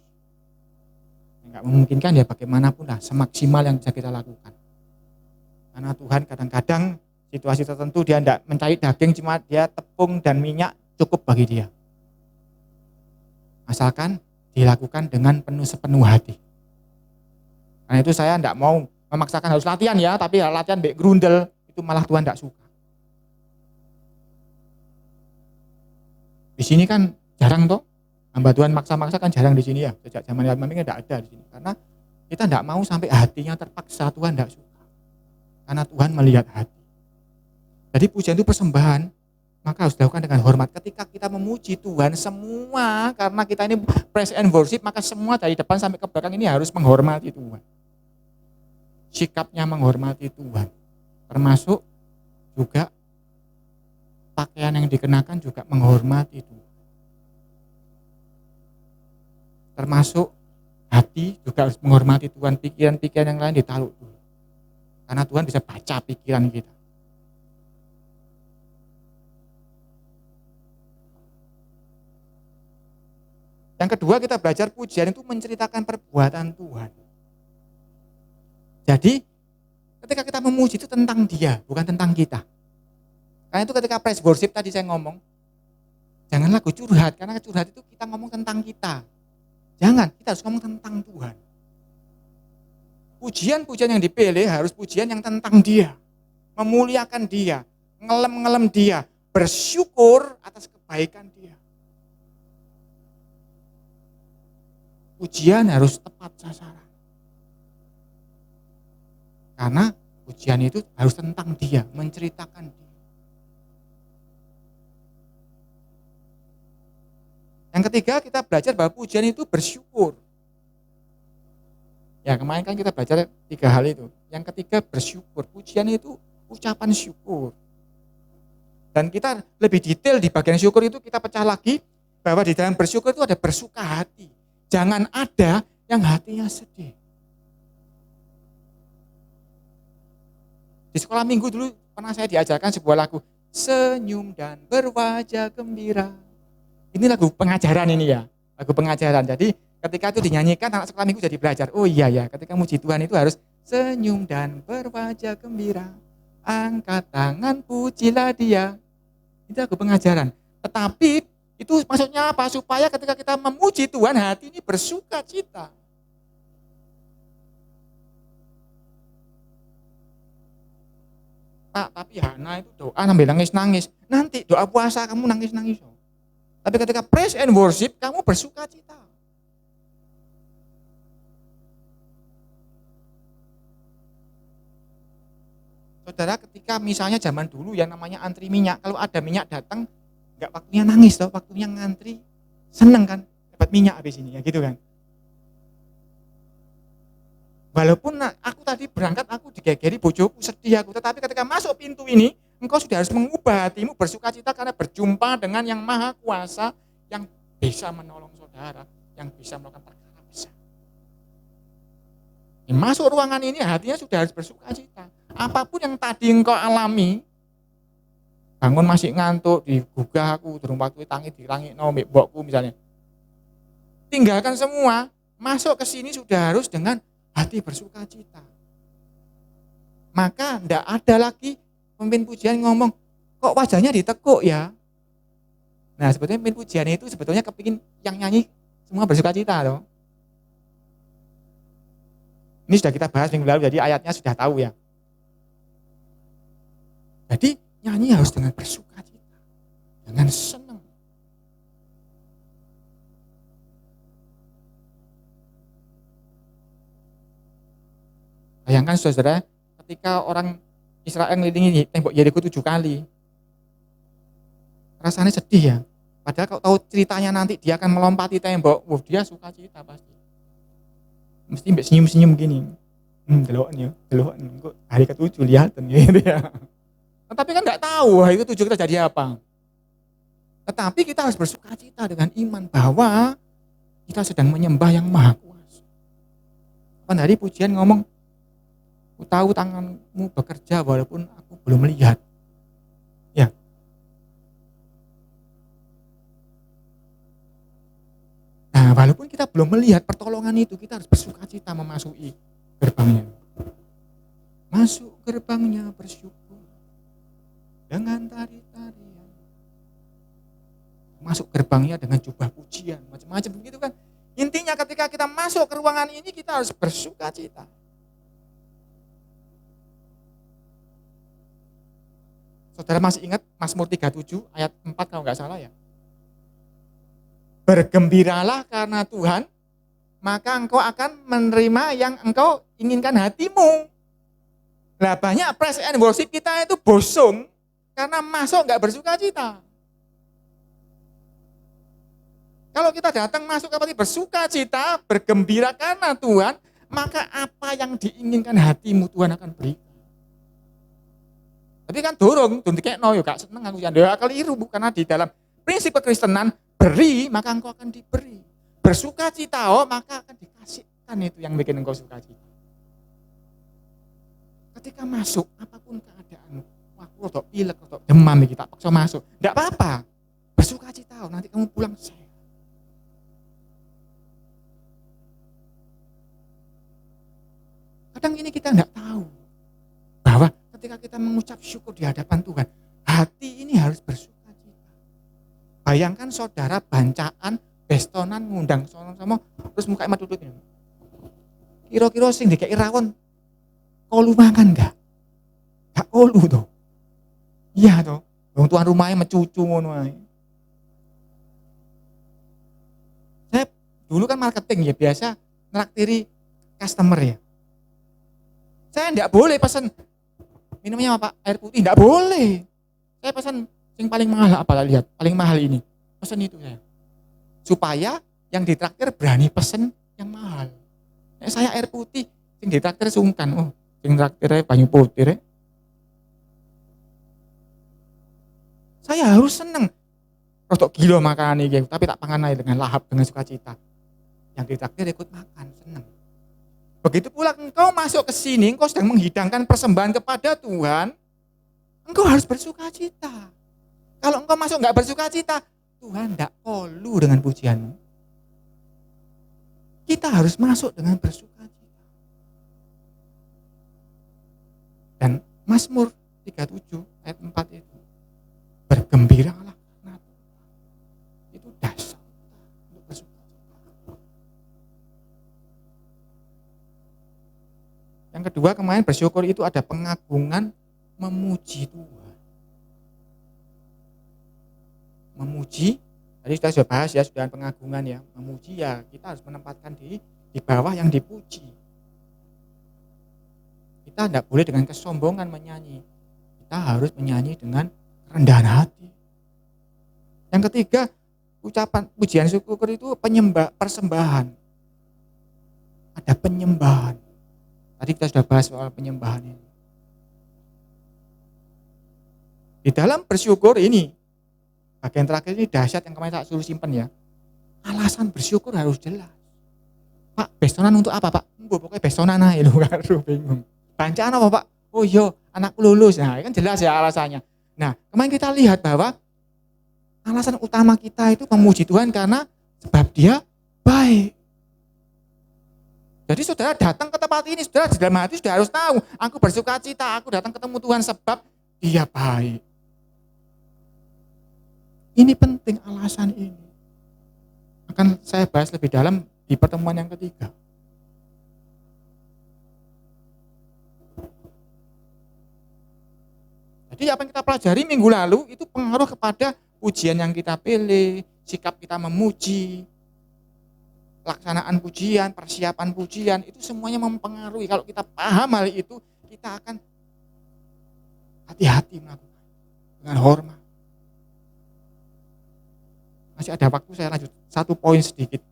Enggak memungkinkan ya bagaimanapun lah, semaksimal yang bisa kita lakukan. Karena Tuhan kadang-kadang situasi tertentu dia tidak mencari daging, cuma dia tepung dan minyak cukup bagi dia. Asalkan dilakukan dengan sepenuh hati. Karena itu saya tidak mau memaksakan harus latihan ya, tapi latihan baik grundel, itu malah Tuhan tidak suka. Di sini kan jarang toh, hamba Tuhan maksa-maksa kan jarang di sini ya. Sejak zaman Imam ini tidak ada di sini. Karena kita tidak mau sampai hatinya terpaksa, Tuhan tidak suka. Karena Tuhan melihat hati. Jadi pujian itu persembahan, maka harus dilakukan dengan hormat. Ketika kita memuji Tuhan semua, karena kita ini praise and worship, maka semua dari depan sampai ke belakang ini harus menghormati Tuhan. Sikapnya menghormati Tuhan. Termasuk juga pakaian yang dikenakan juga menghormati Tuhan. Termasuk hati juga harus menghormati Tuhan. Pikiran-pikiran yang lain ditaruh dulu. Karena Tuhan bisa baca pikiran kita. Yang kedua kita belajar pujian itu menceritakan perbuatan Tuhan. Jadi ketika kita memuji itu tentang dia, bukan tentang kita. Karena itu ketika praise worship tadi saya ngomong, jangan lagu curhat, karena curhat itu kita ngomong tentang kita. Jangan, kita harus ngomong tentang Tuhan. Pujian-pujian yang dipilih harus pujian yang tentang dia. Memuliakan dia, ngelem-ngelem dia, bersyukur atas kebaikan dia. Pujian harus tepat sasaran. Karena pujian itu harus tentang dia, menceritakan dia. Yang ketiga kita belajar bahwa pujian itu bersyukur. Ya kemarin kan kita belajar 3 hal itu. Yang ketiga bersyukur. Pujian itu ucapan syukur. Dan kita lebih detail di bagian syukur itu kita pecah lagi bahwa di dalam bersyukur itu ada bersuka hati. Jangan ada yang hatinya sedih. Di sekolah minggu dulu pernah saya diajarkan sebuah lagu. Senyum dan berwajah gembira. Ini lagu pengajaran ini ya, lagu pengajaran. Jadi ketika itu dinyanyikan anak sekolah minggu jadi belajar. Oh iya ya, ketika muji Tuhan itu harus senyum dan berwajah gembira. Angkat tangan pujilah dia. Itu lagu pengajaran. Tetapi itu maksudnya apa? Supaya ketika kita memuji Tuhan hati ini bersuka cita. Pak, tapi Hana itu doa sambil nangis-nangis. Nanti doa puasa kamu nangis-nangis. Tapi ketika praise and worship, kamu bersuka cita. Saudara, ketika misalnya zaman dulu yang namanya antri minyak, kalau ada minyak datang, enggak waktunya nangis, toh, waktunya ngantri, seneng kan, dapat minyak habis ini, ya gitu kan. Walaupun aku tadi berangkat, aku digegeri bojoku, sedih aku, tetapi ketika masuk pintu ini, engkau sudah harus mengubah hatimu bersuka cita karena berjumpa dengan yang maha kuasa, yang bisa menolong saudara, yang bisa melakukan perkara besar. Masuk ruangan ini hatinya sudah harus bersuka cita. Apapun yang tadi engkau alami, bangun masih ngantuk, digugah aku, durung waktu tangi dirangikno mbek mbokku misalnya. Tinggalkan semua, masuk ke sini sudah harus dengan hati bersuka cita. Maka enggak ada lagi pemimpin pujian ngomong, kok wajahnya ditekuk ya? Nah sebetulnya pemimpin pujian itu sebetulnya kepingin yang nyanyi semua bersuka cita loh. Ini sudah kita bahas minggu lalu, jadi ayatnya sudah tahu ya. Jadi nyanyi harus dengan bersuka cita, dengan senang. Bayangkan saudara, ketika orang Israel ngelilingi tembok Yeriko 7 kali, rasanya sedih ya. Padahal kalau tahu ceritanya nanti dia akan melompati tembok, dia suka cita pasti. Mesti mbak senyum-senyum gini. Deloken ya, deloken. Kok hari ke-7 lihatan gitu ya. Tetapi kan enggak tahu hari ke-7 kita jadi apa. Tetapi kita harus bersuka cita dengan iman bahwa kita sedang menyembah yang Maha Kuasa. Kapan hari pujian ngomong, aku tahu tanganmu bekerja walaupun aku belum melihat. Ya. Nah, walaupun kita belum melihat pertolongan itu, kita harus bersuka cita memasuki gerbangnya. Masuk gerbangnya bersyukur dengan tari-tarian. Masuk gerbangnya dengan jubah pujian, macam-macam begitu kan. Intinya ketika kita masuk ke ruangan ini, kita harus bersuka cita. Saudara masih ingat Mazmur 37 ayat 4 kalau enggak salah ya. Bergembiralah karena Tuhan, maka engkau akan menerima yang engkau inginkan hatimu. Nah banyak praise and worship kita itu bosong karena masuk enggak bersuka cita. Kalau kita datang masuk seperti bersuka cita, bergembira karena Tuhan, maka apa yang diinginkan hatimu Tuhan akan berikan. Tapi kan dorong, dikekno yo gak seneng aku ya keliru, karena di dalam prinsip kekristenan beri maka engkau akan diberi. Bersuka cita maka akan dikasihkan itu yang bikin engkau suka cita. Ketika masuk apapun keadaanmu, aku rotok pilek, rotok demam kita paksa masuk, enggak apa-apa. Bersuka cita nanti kamu pulang sehat. Kadang ini kita enggak tahu bahwa ketika kita mengucap syukur di hadapan Tuhan, hati ini harus bersuka cita. Bayangkan saudara bancaan, bestonan, ngundang sama terus mukanya matututnya. Kira-kira sing dikei rawon kolu mangan enggak? Enggak kolu toh. Iya toh. Wong tuan rumahnya mecucu ngono ae. Saya dulu kan marketing ya, biasa nraktiri customer ya. Saya enggak boleh pesan minumnya apa? Air putih, enggak boleh. Saya pesan yang paling mahal apa lihat, paling mahal ini. Pesan itu saya. Supaya yang ditraktir berani pesan yang mahal. Saya air putih, yang ditraktir sungkan. Oh, yang traktirnya banyu putih. Saya harus seneng. Rotok gila makan ini, tapi tak pangan aja dengan lahap, dengan sukacita. Yang ditraktir ikut makan, seneng. Begitu pula engkau masuk ke sini, engkau sedang menghidangkan persembahan kepada Tuhan, engkau harus bersuka cita. Kalau engkau masuk enggak bersuka cita, Tuhan enggak kolu dengan pujianmu. Kita harus masuk dengan bersuka cita. Dan Mazmur 37 ayat 4 itu, bergembiralah karena itu dasar untuk bersuka cita. Yang kedua kemarin bersyukur itu ada pengagungan memuji Tuhan. Memuji, tadi kita sudah bahas ya, sudah pengagungan ya. Memuji ya, kita harus menempatkan diri di bawah yang dipuji. Kita tidak boleh dengan kesombongan menyanyi. Kita harus menyanyi dengan kerendahan hati. Yang ketiga, ucapan pujian syukur itu persembahan. Ada penyembahan. Tadi kita sudah bahas soal penyembahan ini. Di dalam bersyukur ini, bagian terakhir ini dahsyat yang kemarin tak suruh simpen ya. alasan bersyukur harus jelas. Pak, bestonan untuk apa Pak? Pokoknya bestonan aja lu karo bingung. Bacaan apa Pak? Oh iya, anakku lulus. Nah, kan jelas ya alasannya. Nah, kemarin kita lihat bahwa alasan utama kita itu memuji Tuhan karena sebab Dia baik. Jadi saudara datang ke tempat ini, saudara di dalam hati sudah harus tahu, aku bersuka cita, aku datang ketemu Tuhan sebab Dia baik. Ini penting alasan ini. Akan saya bahas lebih dalam di pertemuan yang ketiga. Jadi apa yang kita pelajari minggu lalu itu pengaruh kepada pujian yang kita pilih, sikap kita memuji, pelaksanaan pujian, persiapan pujian, itu semuanya mempengaruhi. Kalau kita paham hal itu, kita akan hati-hati melakukan dengan hormat. Masih ada waktu, saya lanjut. 1 poin sedikit.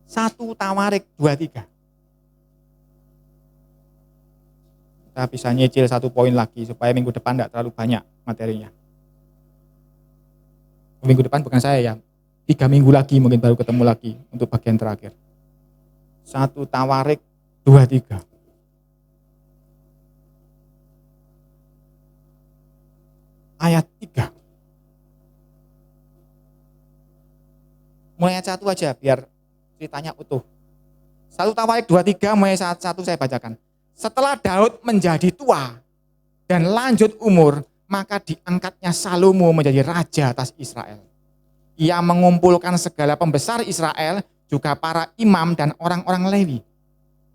1 Tawarik 23. Kita bisa nyicil 1 poin lagi supaya minggu depan tidak terlalu banyak materinya. Minggu depan bukan saya ya, 3 minggu lagi mungkin baru ketemu lagi untuk bagian terakhir. 1 Tawarik 23. Ayat 3. Mulai ayat 1 aja biar ceritanya utuh. 1 Tawarik 23 mulai ayat 1 saya bacakan. Setelah Daud menjadi tua dan lanjut umur, maka diangkatnya Salomo menjadi raja atas Israel. Ia mengumpulkan segala pembesar Israel, juga para imam dan orang-orang Lewi.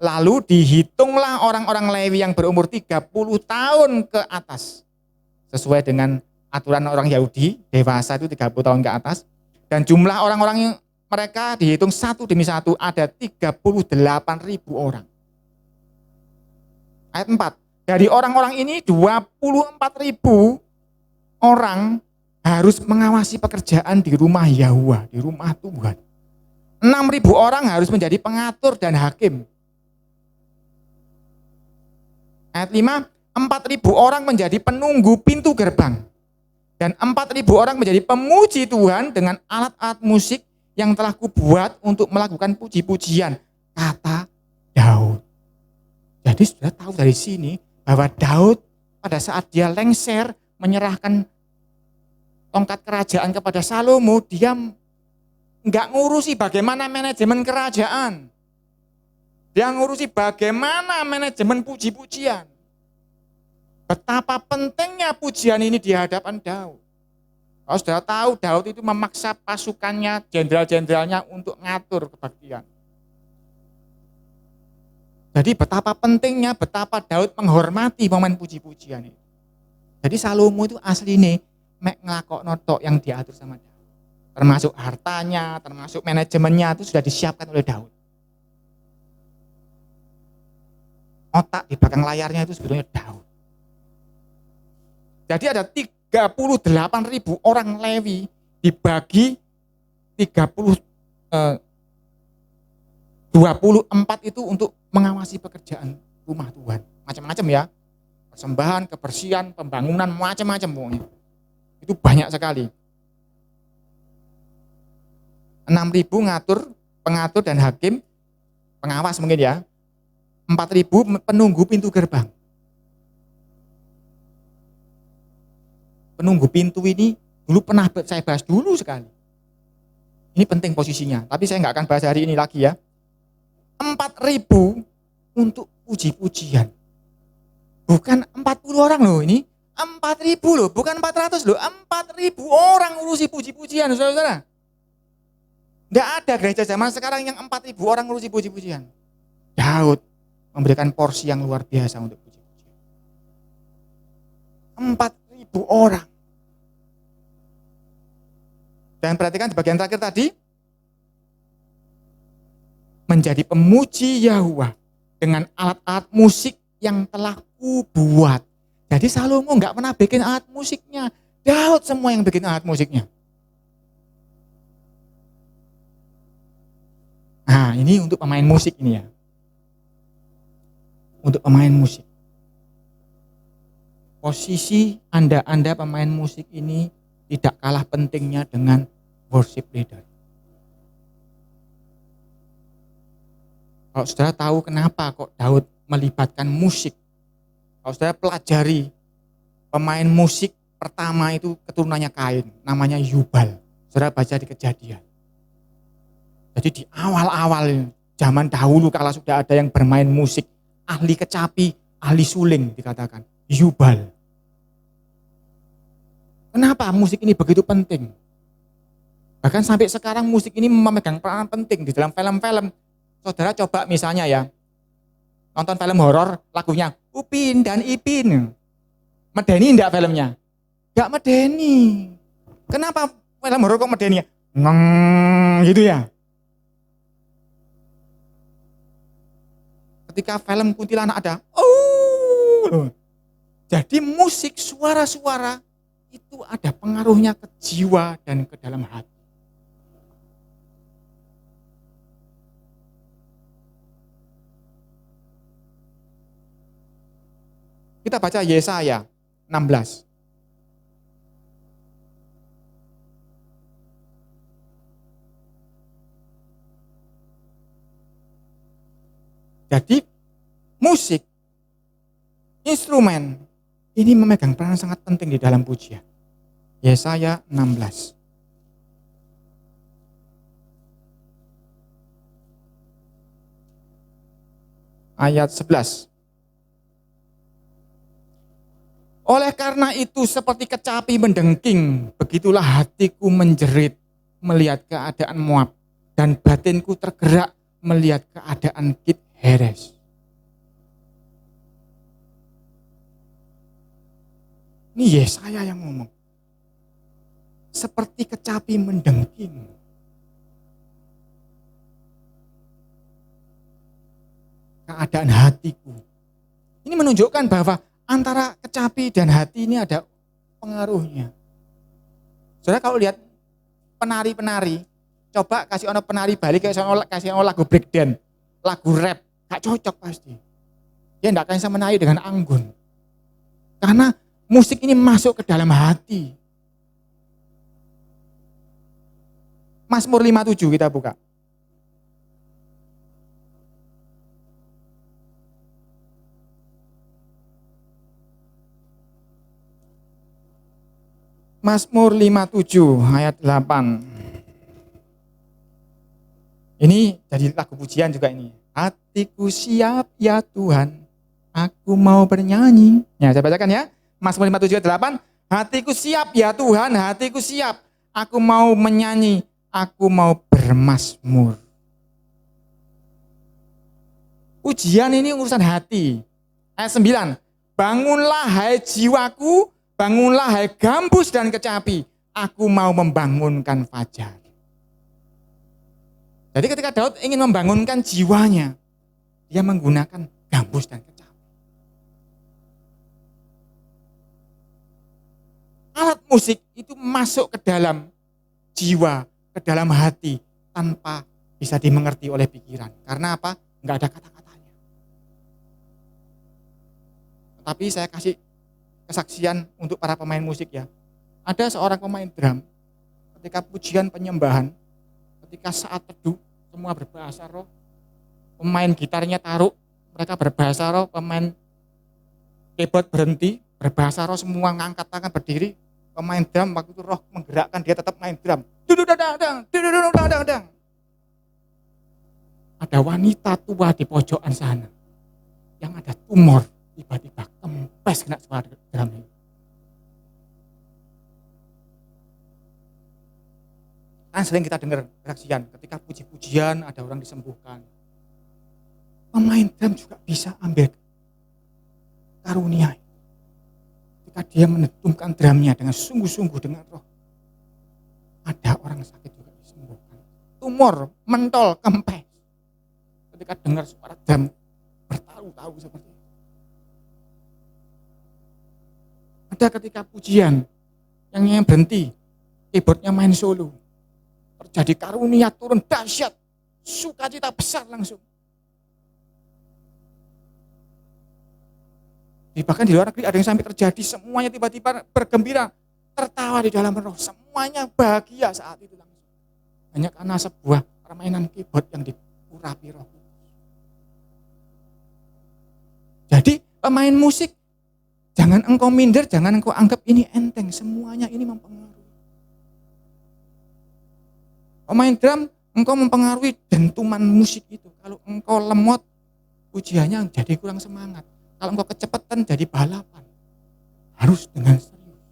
Lalu dihitunglah orang-orang Lewi yang berumur 30 tahun ke atas. Sesuai dengan aturan orang Yahudi, dewasa itu 30 tahun ke atas. Dan jumlah orang-orang yang mereka dihitung satu demi satu ada 38.000 orang. Ayat 4. Dari orang-orang ini 24.000 orang harus mengawasi pekerjaan di rumah Yahuwah, di rumah Tuhan. 6.000 orang harus menjadi pengatur dan hakim. Ayat 5. 4.000 orang menjadi penunggu pintu gerbang. Dan 4.000 orang menjadi pemuji Tuhan dengan alat-alat musik yang telah kubuat untuk melakukan puji-pujian, kata Daud. Jadi sudah tahu dari sini bahwa Daud pada saat dia lengser menyerahkan tongkat kerajaan kepada Salomo, dia enggak ngurusi bagaimana manajemen kerajaan. Dia ngurusi bagaimana manajemen puji-pujian. Betapa pentingnya pujian ini di hadapan Daud. Kalau sudah tahu, Daud itu memaksa pasukannya, jenderal-jenderalnya untuk ngatur kebaktian. Jadi betapa pentingnya, betapa Daud menghormati momen puji-pujian ini. Jadi Salomo itu aslinya mek nglakokno tok yang diatur sama Daud. Termasuk hartanya, termasuk manajemennya itu sudah disiapkan oleh Daud. Otak di belakang layarnya itu sebetulnya Daud. Jadi ada 38.000 orang Lewi dibagi 24 itu untuk mengawasi pekerjaan rumah Tuhan. Macam-macam ya. Persembahan, kebersihan, pembangunan, macam-macam pokoknya. Itu banyak sekali. 6.000 ngatur, pengatur dan hakim, pengawas mungkin ya. 4.000 penunggu pintu gerbang. Penunggu pintu ini dulu pernah saya bahas dulu sekali. Ini penting posisinya, tapi saya nggak akan bahas hari ini lagi ya. 4.000 untuk puji-pujian. Bukan 40 orang loh ini, 4.000 loh, bukan 400 loh, 4.000 orang urusi puji-pujian, saudara-saudara. Nggak ada gereja zaman sekarang yang 4.000 orang urusi puji-pujian. Daud memberikan porsi yang luar biasa untuk puji-pujian. 4.000 orang. Dan perhatikan di bagian terakhir tadi, menjadi pemuji Yahuwah dengan alat-alat musik yang telah kubuat. Jadi Salomo nggak pernah bikin alat musiknya, Daud semua yang bikin alat musiknya. Nah ini untuk pemain musik ini ya. Untuk pemain musik. Posisi Anda pemain musik ini tidak kalah pentingnya dengan worship leader. Kalau saudara tahu kenapa kok Daud melibatkan musik, kalau saudara pelajari pemain musik pertama itu keturunannya Kain, namanya Yubal. Saudara baca di Kejadian. Jadi di awal-awal zaman dahulu kalau sudah ada yang bermain musik, ahli kecapi, ahli suling dikatakan, Yubal. Kenapa musik ini begitu penting? Bahkan sampai sekarang musik ini memegang peran penting di dalam film-film. Saudara coba misalnya ya, nonton film horor, lagunya Upin dan Ipin. Medeni enggak filmnya? Enggak medeni. Kenapa film horor kok medeni? Ngeng gitu ya. Ketika film kuntilanak ada, oh. Jadi musik, suara-suara itu ada pengaruhnya ke jiwa dan ke dalam hati. Kita baca Yesaya 16. Jadi musik, instrumen, ini memegang peran sangat penting di dalam pujian. Yesaya 16. Ayat 11. Oleh karena itu seperti kecapi mendengking, begitulah hatiku menjerit melihat keadaan Moab, dan batinku tergerak melihat keadaan Kit Heres. Ini Yesaya yang ngomong. Seperti kecapi mendengking. Keadaan hatiku. Ini menunjukkan bahwa antara kecapi dan hati ini ada pengaruhnya. Saudara kalau lihat penari-penari, coba kasih ono penari Bali, kasih ono lagu breakdance, lagu rap, gak cocok pasti. Dia gak akan bisa menari dengan anggun. Karena musik ini masuk ke dalam hati. Mazmur 57 kita buka. Mazmur 57 ayat 8. Ini jadi lagu pujian juga ini. Hatiku siap ya Tuhan, aku mau bernyanyi. Ya, saya bacakan ya. Mazmur 57 ayat 8. Hatiku siap ya Tuhan, hatiku siap. Aku mau menyanyi, aku mau bermazmur. Pujian ini urusan hati. Ayat 9. Bangunlah hai jiwaku, bangunlah hai gambus dan kecapi, aku mau membangunkan fajar. Jadi ketika Daud ingin membangunkan jiwanya, dia menggunakan gambus dan kecapi. Alat musik itu masuk ke dalam jiwa, ke dalam hati, tanpa bisa dimengerti oleh pikiran. Karena apa? Enggak ada kata-katanya. Tapi saya kasih kesaksian untuk para pemain musik ya. Ada seorang pemain drum, ketika pujian penyembahan, ketika saat teduh, semua berbahasa roh. Pemain gitarnya taruh, mereka berbahasa roh. Pemain keyboard berhenti, berbahasa roh, semua ngangkat tangan berdiri. Pemain drum waktu itu roh menggerakkan, dia tetap main drum. Ada wanita tua di pojokan sana yang ada tumor, tiba-tiba kempes kena suara drum ini. Kan sering kita dengar kesaksian, ketika puji-pujian ada orang disembuhkan. Pemain drum juga bisa ambil karunia. Ketika dia menentumkan drumnya dengan sungguh-sungguh dengan roh, ada orang sakit juga disembuhkan. Tumor, mentol, kempes. Ketika dengar suara drum bertahu-tahu seperti itu. Ada ketika pujian yang berhenti, keyboardnya main solo. Terjadi karunia turun dahsyat, sukacita besar langsung. Bahkan di luar negeri ada yang sampai terjadi, semuanya tiba-tiba bergembira, tertawa di dalam roh, semuanya bahagia saat itu langsung. Hanya karena sebuah permainan keyboard yang diurapi roh. Pemain musik, jangan engkau minder, jangan engkau anggap ini enteng. Semuanya ini mempengaruhi. Pemain drum, engkau mempengaruhi dentuman musik itu. Kalau engkau lemot, ujiannya jadi kurang semangat. Kalau engkau kecepatan jadi balapan. Harus dengan serius.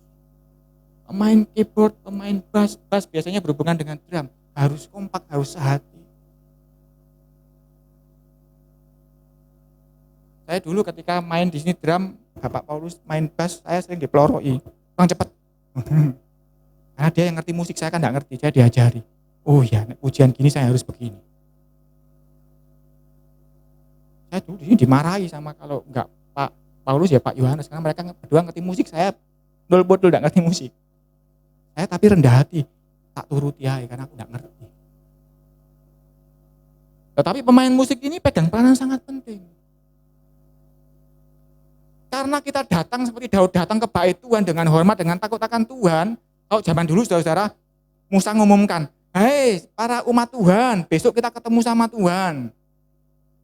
Pemain keyboard, pemain bass biasanya berhubungan dengan drum. Harus kompak, harus sehati. Saya dulu ketika main di sini drum, Bapak Paulus main bass, saya sering dipeloroi. Bang cepet. Karena dia yang ngerti musik, saya kan nggak ngerti, saya diajari. Oh ya, ujian gini saya harus begini. Saya dulu di sini dimarahi sama kalau nggak Pak Paulus ya Pak Yohanes, karena mereka berdua ngerti musik, saya dol-bodol nggak ngerti musik. Saya tapi rendah hati, tak turuti aja karena aku nggak ngerti. Tetapi pemain musik ini pegang peranan sangat penting. Karena kita datang seperti Daud datang ke bait Tuhan dengan hormat, dengan takut akan Tuhan. Kalau zaman dulu saudara-saudara, Musa ngumumkan, hei para umat Tuhan, besok kita ketemu sama Tuhan.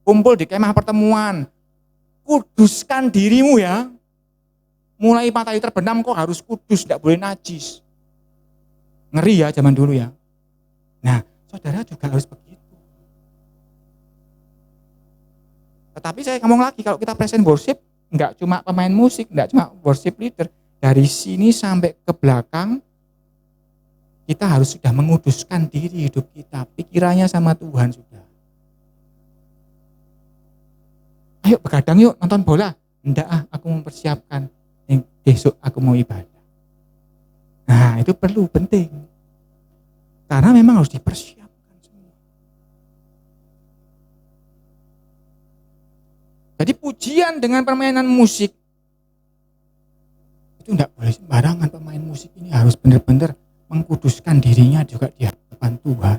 Kumpul di kemah pertemuan. Kuduskan dirimu ya. Mulai matahari terbenam kok harus kudus, tidak boleh najis. Ngeri ya zaman dulu ya. Nah, saudara juga harus begitu. Tetapi saya ngomong lagi, kalau kita present worship, enggak cuma pemain musik, enggak cuma worship leader. Dari sini sampai ke belakang, kita harus sudah menguduskan diri hidup kita. Pikirannya sama Tuhan sudah. Ayo begadang yuk nonton bola. Enggak aku mempersiapkan. Besok aku mau ibadah. Nah itu perlu, penting. Karena memang harus dipersiapkan. Jadi pujian dengan permainan musik itu enggak boleh sembarangan. Pemain musik ini harus benar-benar mengkuduskan dirinya juga di hadapan Tuhan.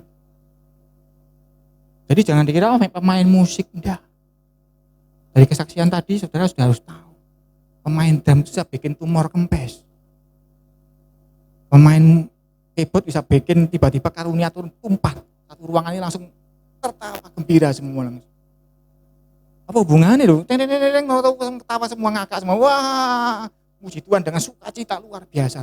Jadi jangan dikira pemain musik, enggak. Dari kesaksian tadi saudara sudah harus tahu. Pemain drum bisa bikin tumor kempes. Pemain keyboard bisa bikin tiba-tiba karunia turun tumpah. Satu ruangan ini langsung tertawa gembira semua langsung. Apa hubungannya loh? Teng ketawa semua, ngakak semua. Wah, puji Tuhan dengan sukacita luar biasa.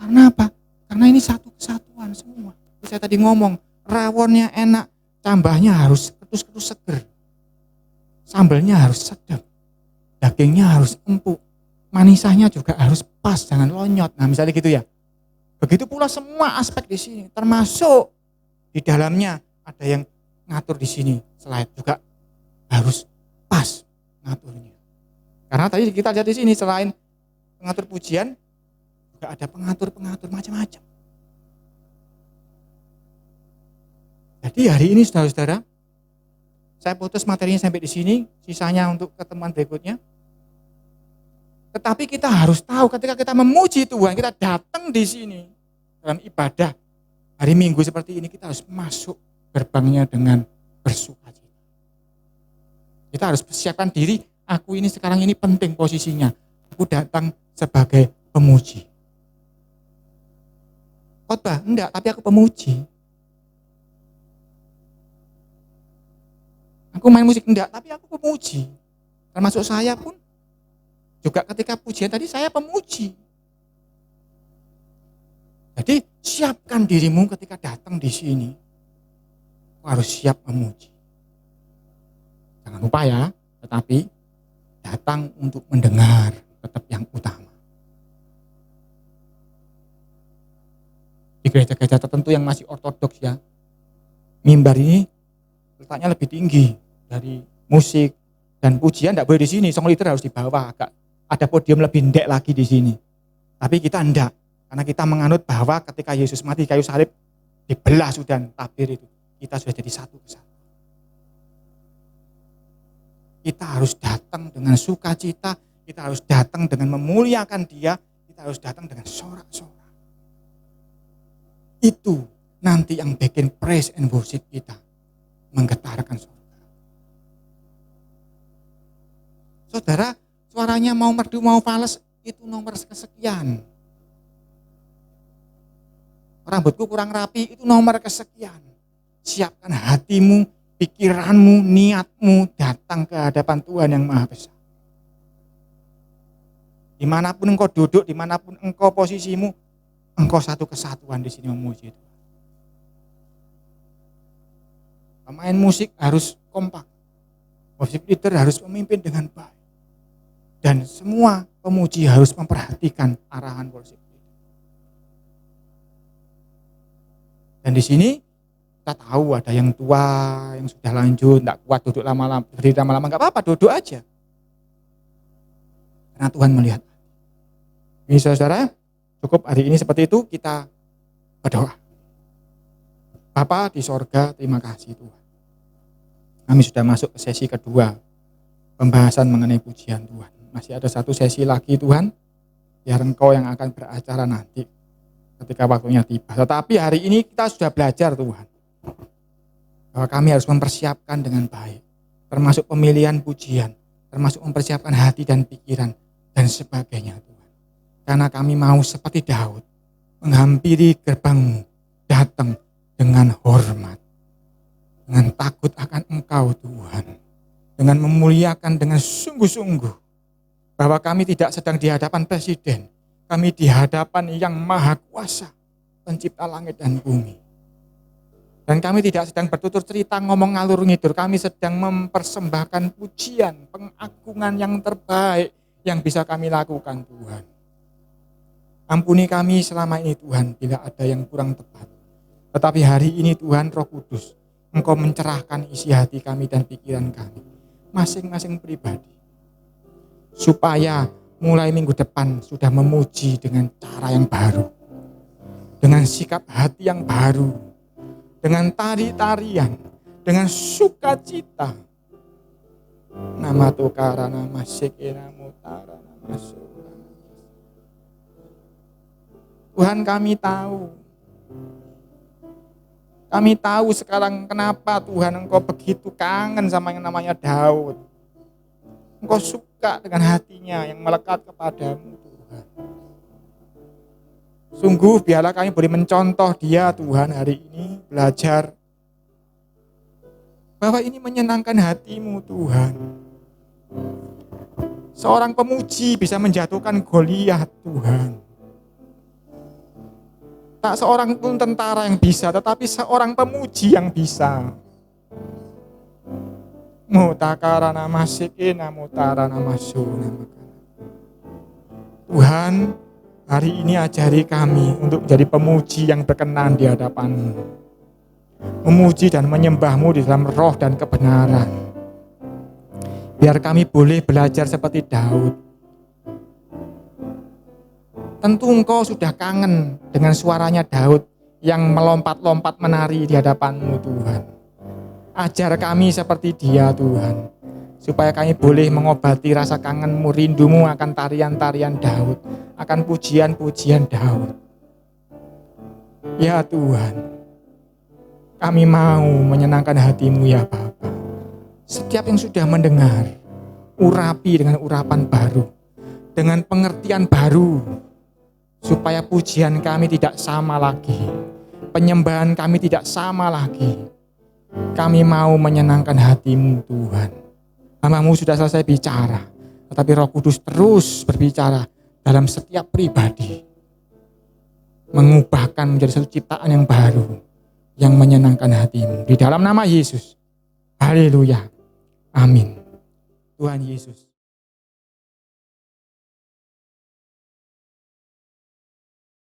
Karena apa? Karena ini satu kesatuan semua. Saya tadi ngomong, rawonnya enak, tambahnya harus ketus-ketus seger. Sambelnya harus sedap. Dagingnya harus empuk. Manisahnya juga harus pas, jangan lonyot. Nah, misalnya gitu ya. Begitu pula semua aspek di sini, termasuk di dalamnya ada yang ngatur di sini, slide juga harus pas ngaturnya. Karena tadi kita lihat di sini selain pengatur pujian, juga ada pengatur-pengatur macam-macam. Jadi hari ini saudara-saudara, saya putus materinya sampai di sini, sisanya untuk ketemuan berikutnya. Tetapi kita harus tahu ketika kita memuji Tuhan, kita datang di sini dalam ibadah hari Minggu seperti ini, kita harus masuk gerbangnya dengan bersukacita. Kita harus persiapkan diri, aku ini sekarang ini penting posisinya. Aku datang sebagai pemuji. Khotbah? Enggak, tapi aku pemuji. Aku main musik? Enggak, tapi aku pemuji. Termasuk saya pun juga ketika pujian tadi saya pemuji. Jadi siapkan dirimu ketika datang di sini. Harus siap memuji. Jangan lupa ya, tetapi datang untuk mendengar tetap yang utama. Di gereja-gereja tertentu yang masih ortodoks ya, mimbar ini letaknya lebih tinggi dari musik dan pujian tidak boleh di sini, song leader harus di bawah, agak ada podium lebih ndek lagi di sini. Tapi kita enggak, karena kita menganut bahwa ketika Yesus mati kayu salib dibelah sudah tabir itu. Kita sudah jadi satu kesatuan. Kita harus datang dengan sukacita, kita harus datang dengan memuliakan Dia, kita harus datang dengan sorak-sorak. Itu nanti yang bikin praise and worship kita menggetarkan surga. Saudara, suaranya mau merdu mau fales itu nomor kesekian. Rambutku kurang rapi itu nomor kesekian. Siapkan hatimu pikiranmu, niatmu datang ke hadapan Tuhan yang Maha Besar. Dimanapun engkau duduk, dimanapun engkau posisimu, engkau satu kesatuan di sini memuji Tuhan. Pemain musik harus kompak, worship leader harus memimpin dengan baik, dan semua pemuji harus memperhatikan arahan worship leader. Dan di sini kita tahu ada yang tua, yang sudah lanjut, tidak kuat duduk lama-lama, berdiri lama-lama, nggak apa-apa, duduk aja. Karena Tuhan melihat. Ini saudara, cukup hari ini seperti itu, kita berdoa. Bapa di sorga, terima kasih Tuhan. Kami sudah masuk ke sesi kedua, pembahasan mengenai pujian Tuhan. Masih ada satu sesi lagi Tuhan, biar Engkau yang akan beracara nanti, ketika waktunya tiba. Tetapi hari ini kita sudah belajar Tuhan, bahwa kami harus mempersiapkan dengan baik, termasuk pemilihan pujian, termasuk mempersiapkan hati dan pikiran, dan sebagainya Tuhan. Karena kami mau seperti Daud, menghampiri gerbang-Mu, datang dengan hormat, dengan takut akan Engkau Tuhan, dengan memuliakan dengan sungguh-sungguh, bahwa kami tidak sedang di hadapan presiden, kami di hadapan yang maha kuasa, pencipta langit dan bumi. Dan kami tidak sedang bertutur cerita ngomong ngalur ngidur, kami sedang mempersembahkan pujian, pengagungan yang terbaik yang bisa kami lakukan Tuhan. Ampuni kami selama ini Tuhan, bila ada yang kurang tepat. Tetapi hari ini Tuhan Roh Kudus, Engkau mencerahkan isi hati kami dan pikiran kami, masing-masing pribadi. Supaya mulai minggu depan sudah memuji dengan cara yang baru. Dengan sikap hati yang baru. Dengan tari-tarian. Dengan sukacita. Nama Tukara, nama Sekena Mutara, nama Sura. Tuhan kami tahu. Kami tahu sekarang kenapa Tuhan Engkau begitu kangen sama yang namanya Daud. Engkau suka dengan hatinya yang melekat kepadamu Tuhan. Sungguh biarlah kami boleh mencontoh dia Tuhan hari ini, belajar bahwa ini menyenangkan hatimu Tuhan. Seorang pemuji bisa menjatuhkan Goliat Tuhan. Tak seorang pun tentara yang bisa, tetapi seorang pemuji yang bisa. Mutakara nama sikina mutara nama suna. Tuhan, hari ini ajari kami untuk menjadi pemuji yang berkenan di hadapan-Mu. Memuji dan menyembah-Mu di dalam roh dan kebenaran. Biar kami boleh belajar seperti Daud. Tentu Engkau sudah kangen dengan suaranya Daud yang melompat-lompat menari di hadapan-Mu Tuhan. Ajar kami seperti dia Tuhan, supaya kami boleh mengobati rasa kangen-Mu, rindu-Mu akan tarian-tarian Daud, akan pujian-pujian Daud. Ya Tuhan, kami mau menyenangkan hati-Mu ya Bapa. Setiap yang sudah mendengar, urapi dengan urapan baru, dengan pengertian baru, supaya pujian kami tidak sama lagi, penyembahan kami tidak sama lagi. Kami mau menyenangkan hati-Mu Tuhan. Hamba-Mu sudah selesai bicara, tetapi Roh Kudus terus berbicara dalam setiap pribadi, mengubahkan menjadi satu ciptaan yang baru, yang menyenangkan hati-Mu. Di dalam nama Yesus, haleluya, amin. Tuhan Yesus